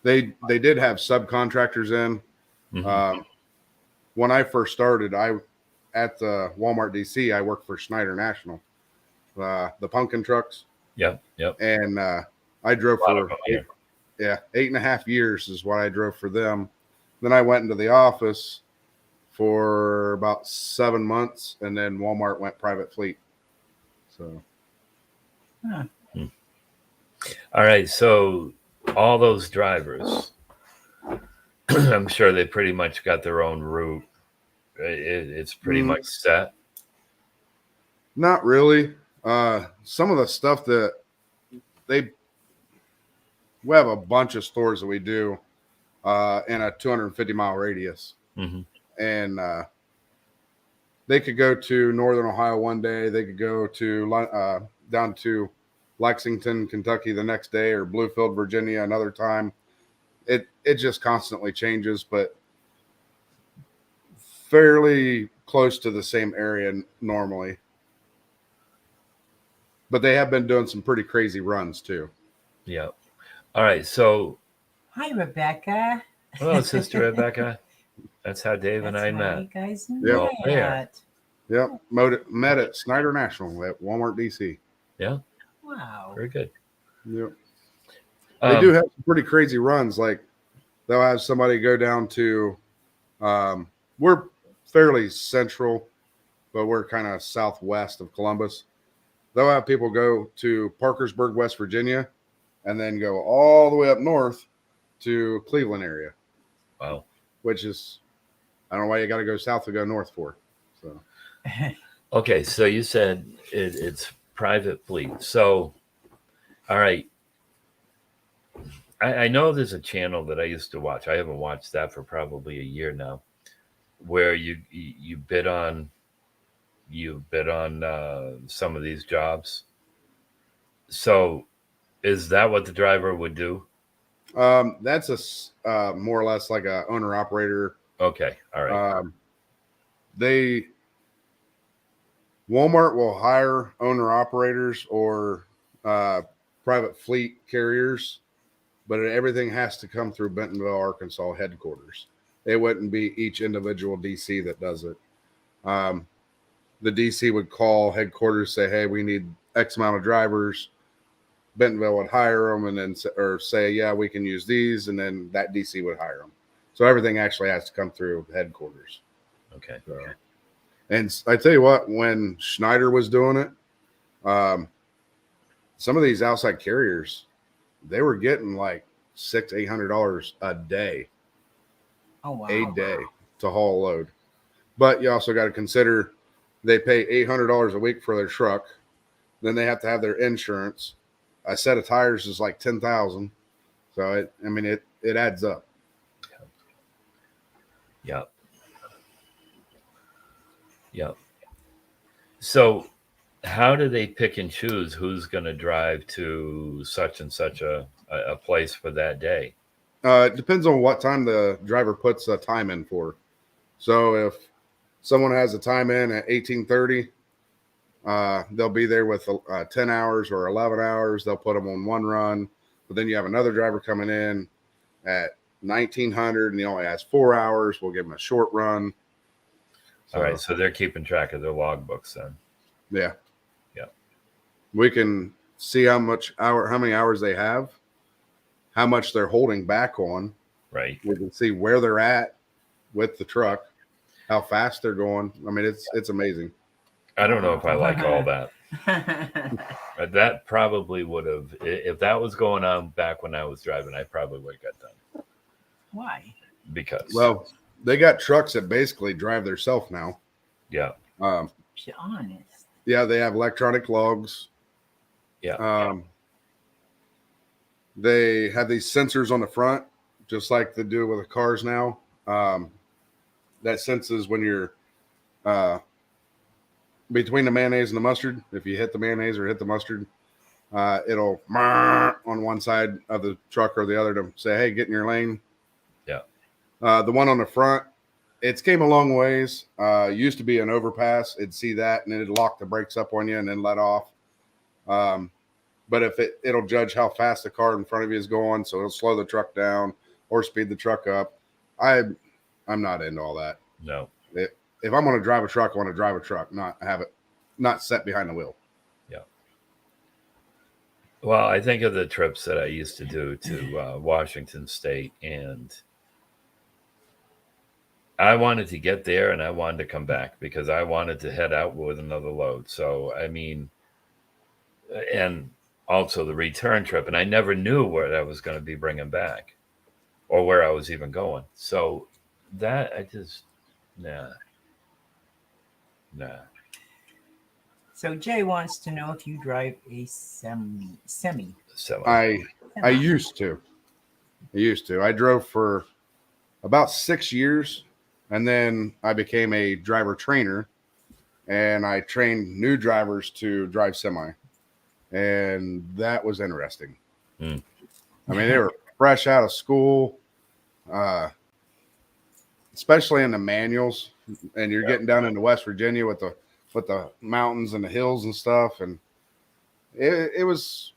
they did have subcontractors in. Mhm. When I first started, at the Walmart DC, I worked for Schneider National, the pumpkin trucks, Yep. and I drove A lot of for them here. 8.5 years is what I drove for them. Then I went into the office for about 7 months, and then Walmart went private fleet. So, All right. So all those drivers, I'm sure they pretty much got their own route. It's pretty much set. not really. Some of the stuff that we have a bunch of stores that we do in a 250-mile radius. Mm-hmm. And they could go to Northern Ohio one day. They could go to down to Lexington, Kentucky the next day, or Bluefield, Virginia another time. It just constantly changes, but fairly close to the same area normally. But they have been doing some pretty crazy runs too. Yeah. All right. So, Hi, Rebecca. hello, Sister Rebecca. That's how Dave and I That's how met. you guys Yep. met. Yep. Met at Schneider National at Walmart DC. Yeah. Wow. Very good. Yep. They do have some pretty crazy runs. Like they'll have somebody go down to, we're fairly central, but we're kind of southwest of Columbus. They'll have people go to Parkersburg, West Virginia, and then go all the way up north to Cleveland area. Wow. Which is, I don't know why you got to go south to go north for. So. Okay. So you said it's private fleet. So, all right. I know there's a channel that I used to watch. I haven't watched that for probably a year now, where you bid on some of these jobs. So, is that what the driver would do? That's more or less like a owner operator. Okay. All right. Walmart will hire owner operators or private fleet carriers, but everything has to come through Bentonville, Arkansas headquarters. It wouldn't be each individual DC that does it. The DC would call headquarters, say, hey, we need X amount of drivers. Bentonville would hire them and then say, yeah, we can use these. And then that DC would hire them. So everything actually has to come through headquarters. Okay. So, and I tell you what, when Schneider was doing it, some of these outside carriers, they were getting like $600-800 a day. Oh, wow. A day to haul a load. But you also got to consider they pay $800 a week for their truck. Then they have to have their insurance. A set of tires is like $10,000. So it adds up. Yep. So, how do they pick and choose who's going to drive to such and such a place for that day? It depends on what time the driver puts a time in for. So if someone has a time in at 18:30, They'll be there with 10 hours or 11 hours. They'll put them on one run, but then you have another driver coming in at 1900 and he only has 4 hours. We'll give him a short run. All right, so they're keeping track of their logbooks then. Yeah. Yeah. We can see how many hours they have, how much they're holding back on. Right. We can see where they're at with the truck, how fast they're going. I mean, it's amazing. I don't know if I like all that. That probably would have, if that was going on back when I was driving, I probably would have got done. Why? Because. Well, they got trucks that basically drive themselves now. Yeah. Be honest. Yeah, they have electronic logs. Yeah. They have these sensors on the front, just like they do with the cars now. That senses when you're between the mayonnaise and the mustard. If you hit the mayonnaise or hit the mustard, it'll on one side of the truck or the other to say, hey, get in your lane. Yeah. The one on the front, it's came a long ways. Used to be an overpass. It'd see that and then it'd lock the brakes up on you and then let off. But if it'll judge how fast the car in front of you is going, so it'll slow the truck down or speed the truck up. I'm not into all that. No. If I'm going to drive a truck, I want to drive a truck, not set behind the wheel. Yeah. Well, I think of the trips that I used to do to Washington State, and I wanted to get there and I wanted to come back because I wanted to head out with another load. So, I mean, and also the return trip, and I never knew where I was going to be bringing back or where I was even going. So that I just, nah. So Jay wants to know if you drive a semi. I used to. I drove for about 6 years, and then I became a driver trainer, and I trained new drivers to drive semi, and that was interesting. I mean, they were fresh out of school, especially in the manuals, and you're getting down into West Virginia with the mountains and the hills and stuff, and it was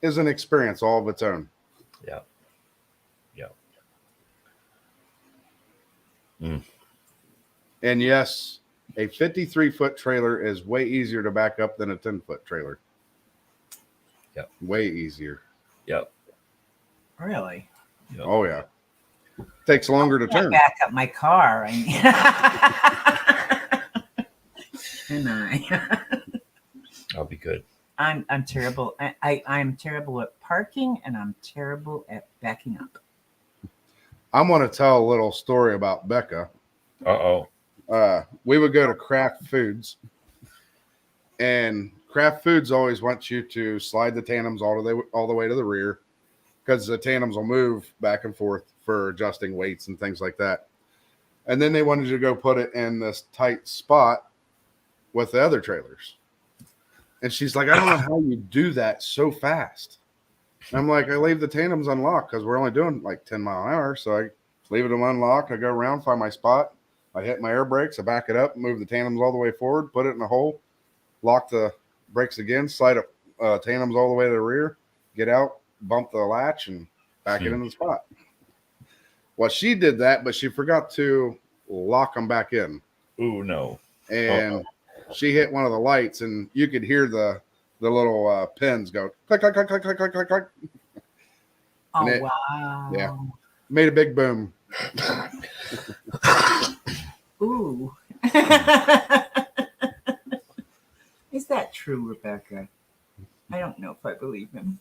an experience all of its own. Yeah. And yes, a 53-foot trailer is way easier to back up than a 10-foot trailer. Yep. Way easier. Yep. Really? Yep. Oh yeah. Takes longer to turn. Back up my car. And I'll be good. I'm terrible. I'm terrible at parking, and I'm terrible at backing up. I'm going to tell a little story about Becca. Uh-oh. We would go to Kraft Foods, and Kraft Foods always wants you to slide the tandems all the way to the rear, because the tandems will move back and forth for adjusting weights and things like that. And then they wanted you to go put it in this tight spot with the other trailers. And she's like, I don't know how you do that so fast. And I'm like, I leave the tandems unlocked because we're only doing like 10 mile an hour. So I leave them unlocked. I go around, find my spot. I hit my air brakes. I back it up, move the tandems all the way forward, put it in a hole, lock the brakes again, slide up tandems all the way to the rear, get out, bump the latch, and back it in the spot. Well, she did that, but she forgot to lock them back in. Ooh, no. And she hit one of the lights, and you could hear the little pins go click, click, click, click, click, click, click, click. Oh, And wow. Yeah. Made a big boom. Ooh. Is that true, Rebecca? I don't know if I believe him.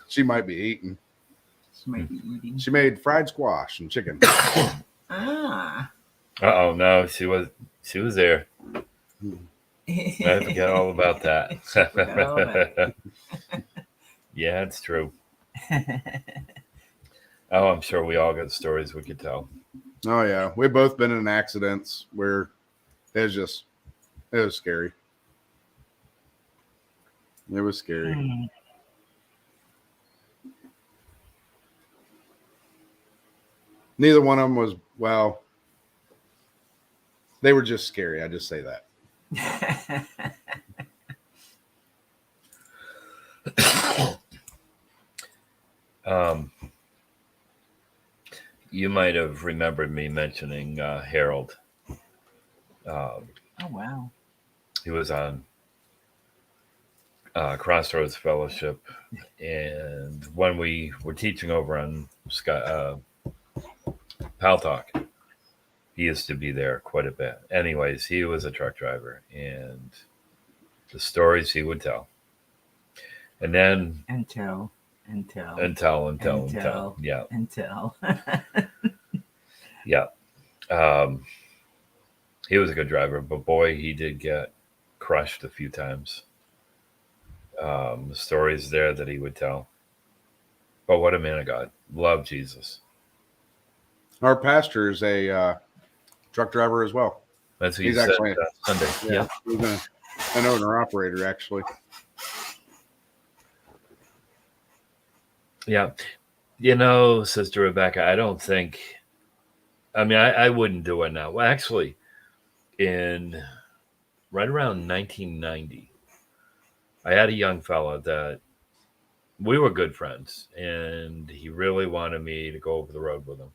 She might be eating. She might be eating. She made fried squash and chicken. Ah. Uh-oh, no, she was there. I forget all about that. Forgot all about Yeah, it's true. Oh, I'm sure we all got stories we could tell. Oh yeah, we've both been in accidents where it was scary. It was scary. Neither one of them was, well, They were just scary. I just say that. You might have remembered me mentioning Harold. Oh wow. He was on Crossroads Fellowship, and when we were teaching over on Pal Talk, he used to be there quite a bit. Anyways, he was a truck driver, and the stories he would tell. And then Until. Yeah. Until. Yeah. He was a good driver, but boy, he did get crushed a few times. The stories there that he would tell. But what a man of God. Love Jesus. Our pastor is a truck driver as well. That's what He's you said actually Sunday. Yeah, he's an owner operator actually. Yeah. You know, Sister Rebecca, I don't think, I wouldn't do it now. Well, actually, in right around 1990, I had a young fella that we were good friends, and he really wanted me to go over the road with him.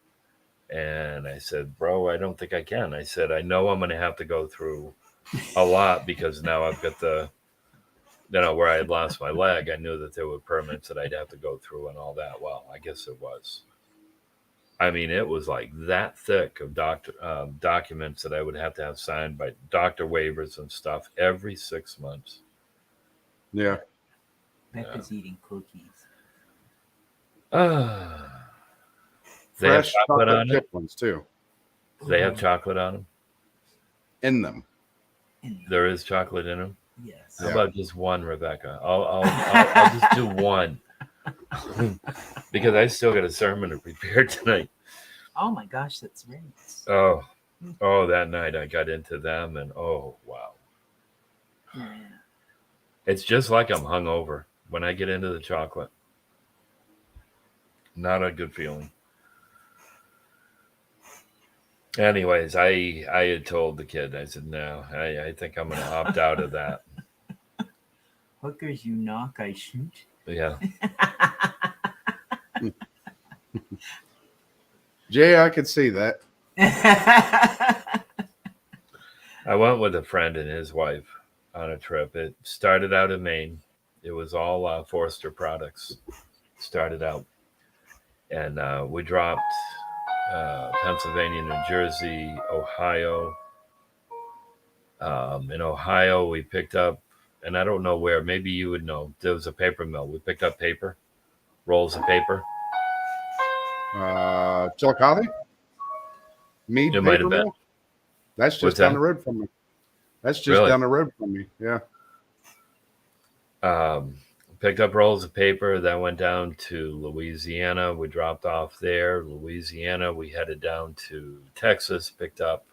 And I said, bro, I don't think I can. I said, I know I'm going to have to go through a lot because now I've got where I had lost my leg. I knew that there were permits that I'd have to go through and all that. Well, I guess it was. It was like that thick of documents that I would have to have signed by doctor waivers and stuff every 6 months. Yeah. Becca's eating cookies. They have Fresh chocolate on chip it. ones too. They have chocolate on them. In them. There is chocolate in them. Yes. How about just one, Rebecca? I'll just do one because I still got a sermon to prepare tonight. Oh my gosh, that's right. Oh, that night I got into them, and oh wow, Yeah. it's just like I'm hungover when I get into the chocolate. Not a good feeling. Anyways, I had told the kid, I said, no, I think I'm going to opt out of that. Hookers, you knock, I shoot. Yeah. Jay, I could see that. I went with a friend and his wife on a trip. It started out in Maine. It was all Forester products. Started out. And we dropped Pennsylvania, New Jersey, Ohio. In Ohio, we picked up, and I don't know where, maybe you would know, there was a paper mill. We picked up paper, rolls of paper. Chillicothe? Mead It might paper have been. mill? That's just What's down that? the road from me. That's just Really? down the road from me. Yeah. Picked up rolls of paper. That went down to Louisiana. We dropped off there. Louisiana. We headed down to Texas. Picked up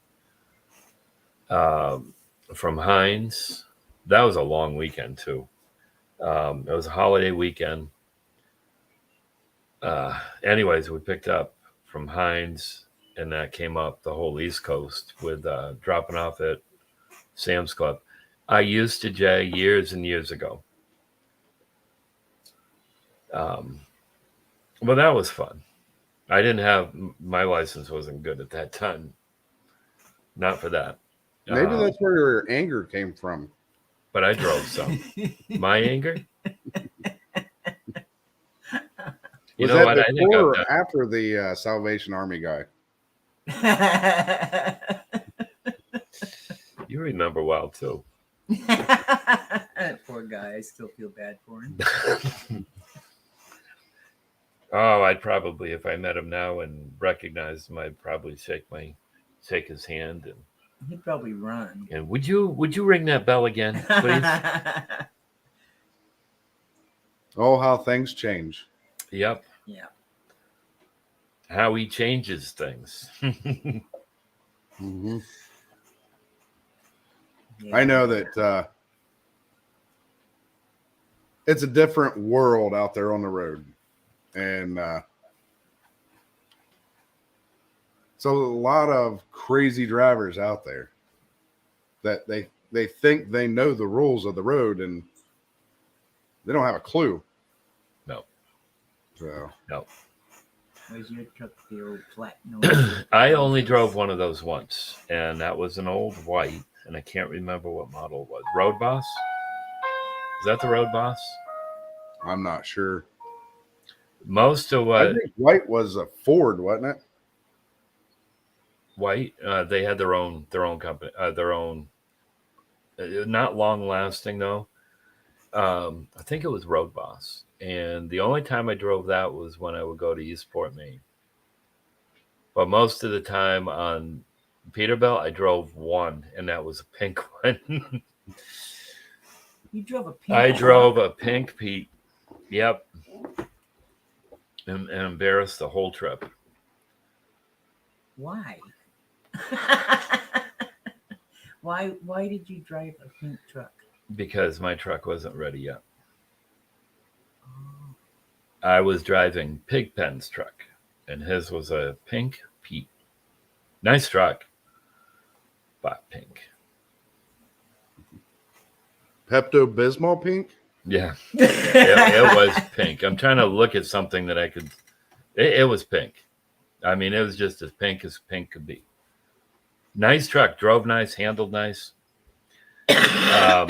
from Heinz. That was a long weekend too. It was a holiday weekend. Anyways, we picked up from Heinz, and that came up the whole East Coast with dropping off at Sam's Club. I used to, Jay, years and years ago. Well, that was fun. I didn't have, my license wasn't good at that time. Not for that. Maybe that's where your anger came from. But I drove some. My anger? Was that before or after the Salvation Army guy? You remember well, too. Poor guy. I still feel bad for him. Oh, I'd probably, if I met him now and recognized him, I'd probably shake his hand and he'd probably run. And would you ring that bell again, please? Oh, how things change. Yep. Yeah. How he changes things. Mm-hmm. Yeah. I know that it's a different world out there on the road. And so a lot of crazy drivers out there. that they think they know the rules of the road and they don't have a clue. No. So No. Was your truck the old flat nose? I only drove one of those once, and that was an old white, and I can't remember what model it was. Road Boss? Is that the Road Boss? I'm not sure. Most of I what think white was a Ford, wasn't it? white, they had their own company, their own. Not long lasting though. I think it was Road Boss, and the only time I drove that was when I would go to Eastport, Maine. But most of the time on Peterbilt, I drove one, and that was a pink one. You drove a pink I truck? drove a pink Pete. Yep. And embarrassed the whole trip. Why? Why did you drive a pink truck? Because my truck wasn't ready yet. Oh. I was driving Pigpen's truck, and his was a pink Pete. Nice truck, but pink. Pepto-Bismol pink? Yeah, it was pink. I'm trying to look at something that I could. It was pink. I mean, it was just as pink could be. Nice truck, drove nice, handled nice. I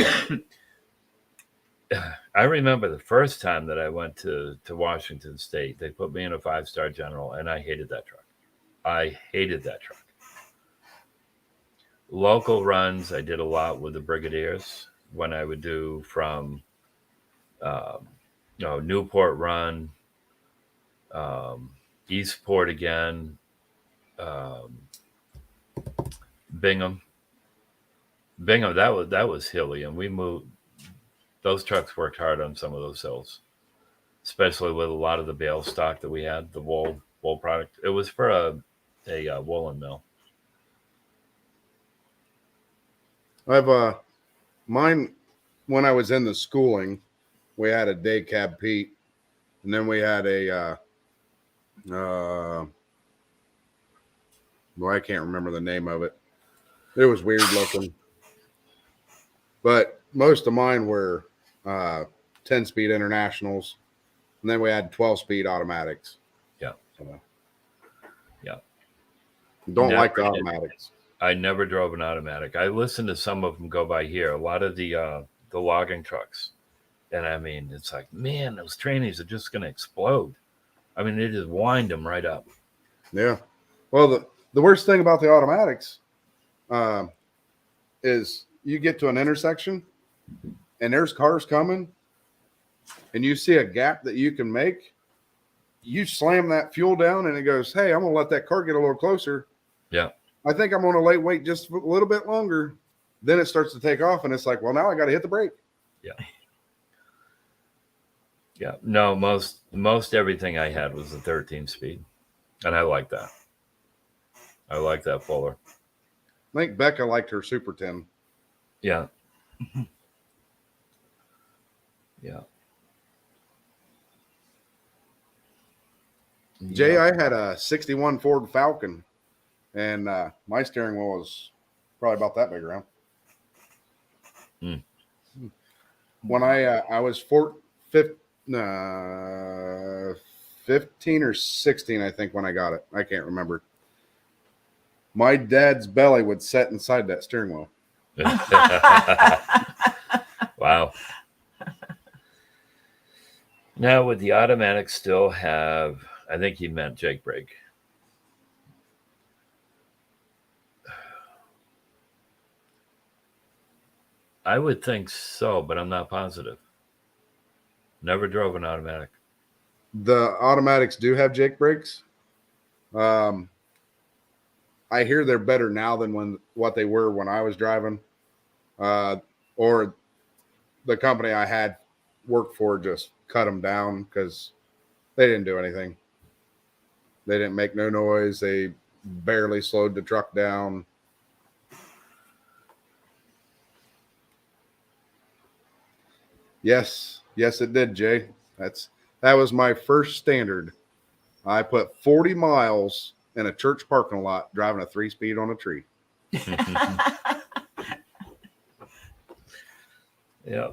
remember the first time that I went to Washington State. They put me in a 5-star general, and I hated that truck. I hated that truck. Local runs, I did a lot with the Brigadiers when I would do from, Newport run, Eastport again, Bingham. That was hilly, and we moved. Those trucks worked hard on some of those hills, especially with a lot of the bale stock that we had, the wool product. It was for a woolen mill. I've mine when I was in the schooling, we had a day cab Pete, and then we had a well, I can't remember the name of it. It was weird looking, but most of mine were 10-speed internationals, and then we had 12-speed automatics. Yeah. So, yeah. Don't like the automatics. I never drove an automatic. I listened to some of them go by here. A lot of the logging trucks, and I mean, it's like, man, those trannies are just going to explode. I mean, they just wind them right up. Yeah. Well, the worst thing about the automatics is you get to an intersection and there's cars coming and you see a gap that you can make. You slam that fuel down and it goes, hey, I'm going to let that car get a little closer. Yeah. I think I'm going to wait just a little bit longer. Then it starts to take off and it's like, well, now I got to hit the brake. Yeah. Yeah. No, most everything I had was a 13-speed. And I like that. I like that Fuller. I think Becca liked her Super 10. Yeah. Yeah. Jay, Yeah. I had a 61 Ford Falcon, and my steering wheel was probably about that big around. Mm. When I was 15 or 16, I think, when I got it. I can't remember. My dad's belly would set inside that steering wheel. Wow. Now, would the automatic still have, I think he meant Jake brake. I would think so, but I'm not positive. Never drove an automatic. The automatics do have Jake brakes. I hear they're better now than what they were when I was driving. Or the company I had worked for just cut them down because they didn't do anything. They didn't make no noise. They barely slowed the truck down. Yes, it did, Jay. That was my first standard. I put 40 miles in a church parking lot driving a 3-speed on a tree. Yeah.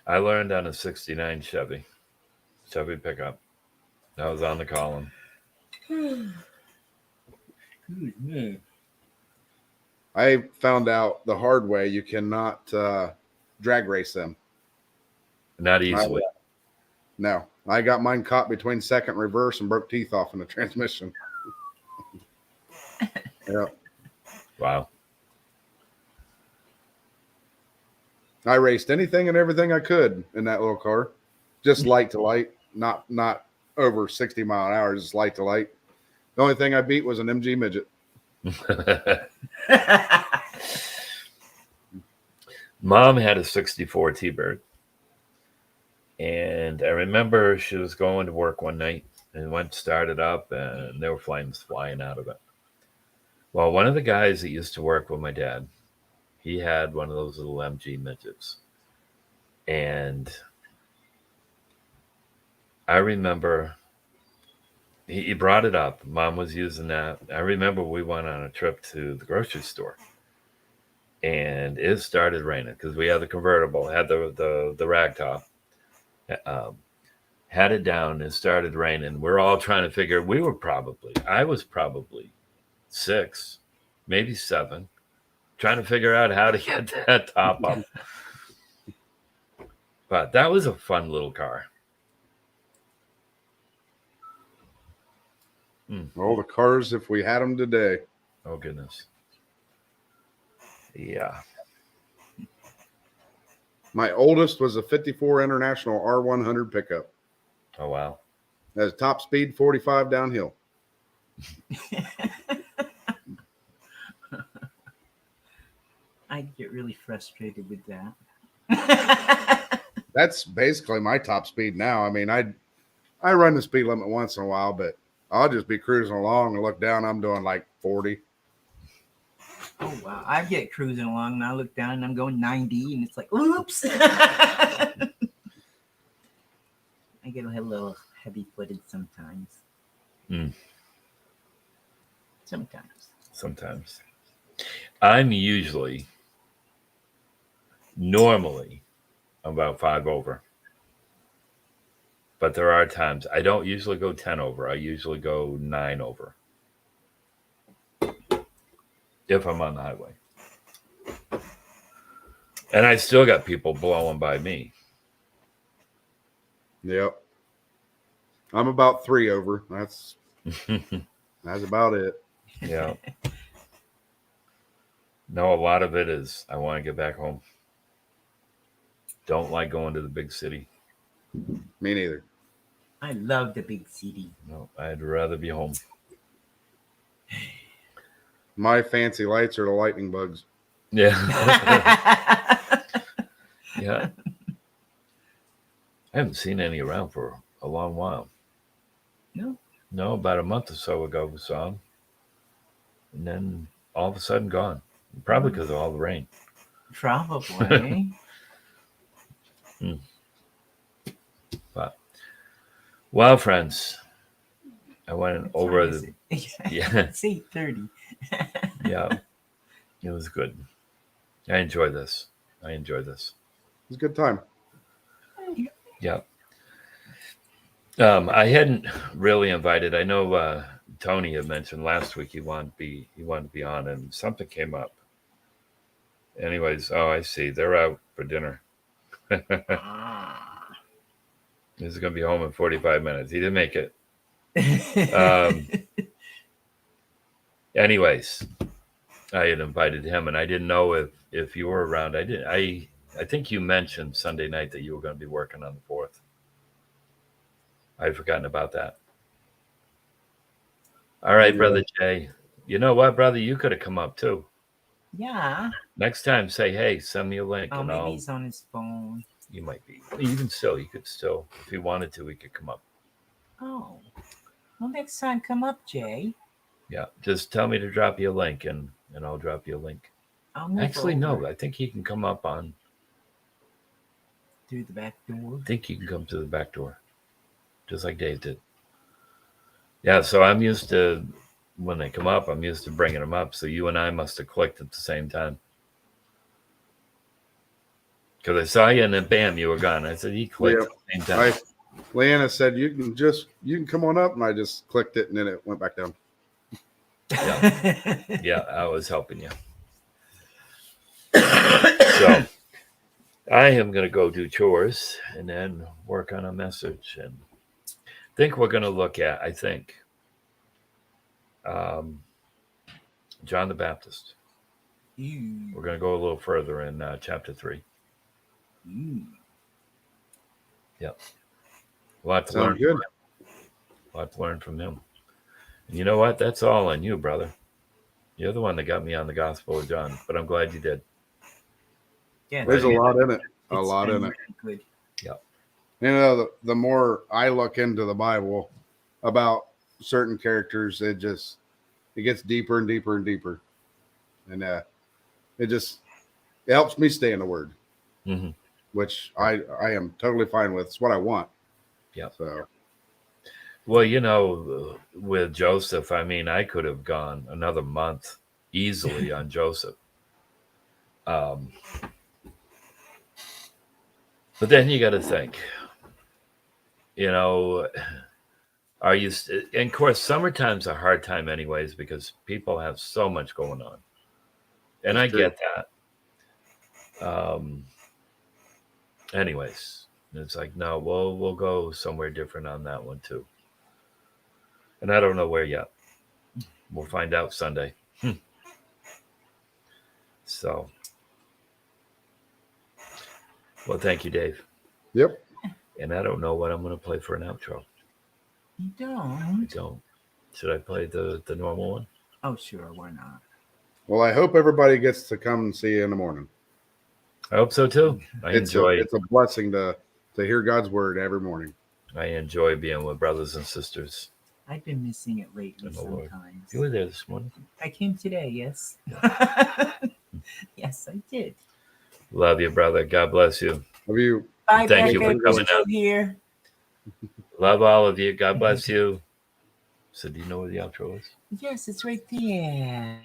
I learned on a 69 Chevy pickup. I was on the column. I found out the hard way you cannot drag race them. Not easily. No, I got mine caught between second reverse and broke teeth off in the transmission. Yeah. Wow. I raced anything and everything I could in that little car, just light to light, not over 60 mile an hour, just light to light. The only thing I beat was an MG midget. Mom had a 64 T-Bird. And I remember she was going to work one night and started up and there were flames flying out of it. Well, one of the guys that used to work with my dad, he had one of those little MG midgets. And I remember he brought it up. Mom was using that. I remember we went on a trip to the grocery store. And it started raining because we had the convertible, had the rag top. Had it down and started raining. We're all trying to figure. I was probably 6, maybe 7, trying to figure out how to get that top up. But that was a fun little car. All the cars, if we had them today. Oh, goodness. Yeah. My oldest was a 54 International R100 pickup. Oh, wow. That's top speed 45 downhill. I'd get really frustrated with that. That's basically my top speed now. I mean, I run the speed limit once in a while, but I'll just be cruising along and look down. I'm doing like 40. Oh, wow. I get cruising along and I look down and I'm going 90 and it's like, oops. I get a little heavy-footed sometimes. Sometimes. I'm normally about 5 over. But there are times I don't usually go 10 over. I usually go 9 over. If I'm on the highway. And I still got people blowing by me. Yep. I'm about 3 over. That's about it. Yeah. No, a lot of it is I want to get back home. Don't like going to the big city. Me neither. I love the big city. No, I'd rather be home. My fancy lights are the lightning bugs. Yeah. Yeah. I haven't seen any around for a long while. No, about a month or so ago we saw them. And then all of a sudden gone. Probably because of all the rain. Probably. But, well, friends, I went over the... Yeah. It's 8:30. Yeah. It was good. I enjoy this. It's a good time. Yeah. I hadn't really invited. I know Tony had mentioned last week he wanted to be on, and something came up. Anyways, I see they're out for dinner. He's going to be home in 45 minutes. He didn't make it. Anyways, I had invited him, and I didn't know if you were around. I think you mentioned Sunday night that you were going to be working on the 4th. I'd forgotten about that. All right, Brother Jay. You know what, brother? You could have come up too. Yeah. Next time, say, hey, send me a link. Oh, maybe he's on his phone. You might be. Even still, you could still, if you wanted to, we could come up. Oh. Well, next time, come up, Jay. Yeah. Just tell me to drop you a link, and I'll drop you a link. Actually, no. I think he can come up on... Through the back door? I think you can come through the back door. Just like Dave did. Yeah, so I'm used to... When they come up, I'm used to bringing them up. So you and I must have clicked at the same time. Because I saw you and then bam, you were gone. I said, he clicked Yep. at the same time. Leanna said you can come on up, and I just clicked it, and then it went back down. Yeah, I was helping you. So I am going to go do chores and then work on a message. And I think we're going to look at, John the Baptist. We're going to go a little further in chapter 3. Yep. A lot to learn. Sounds good. A lot to learn from him. And you know what? That's all on you, brother. You're the one that got me on the Gospel of John, but I'm glad you did. Yeah, There's a lot in it. A it's lot been in it. really good. Yep. You know, the more I look into the Bible about certain characters, it gets deeper and deeper and deeper, and it helps me stay in the Word, Mm-hmm. which I am totally fine with. It's what I want. Yep. So Well, you know, with Joseph, I mean, I could have gone another month easily on Joseph. But then you got to think, you know, and of course, summertime's a hard time anyways, because people have so much going on. And That's I true. get that. Anyways, it's like, no, we'll go somewhere different on that one too. And I don't know where yet. We'll find out Sunday. So, well, thank you, Dave. Yep. And I don't know what I'm going to play for an outro. You I don't? don't. Should I play the normal one? Oh, sure. Why not? Well, I hope everybody gets to come and see you in the morning. I hope so too. It's a blessing to hear God's word every morning. I enjoy being with brothers and sisters. I've been missing it lately In the Lord. sometimes. You were there this morning. I came today, yes. Yes, I did. Love you, brother. God bless you. Have you? Bye, Thank you Becca. for coming Still out. here. Love all of you. God bless you. So do you know where the outro is? Yes, it's right there.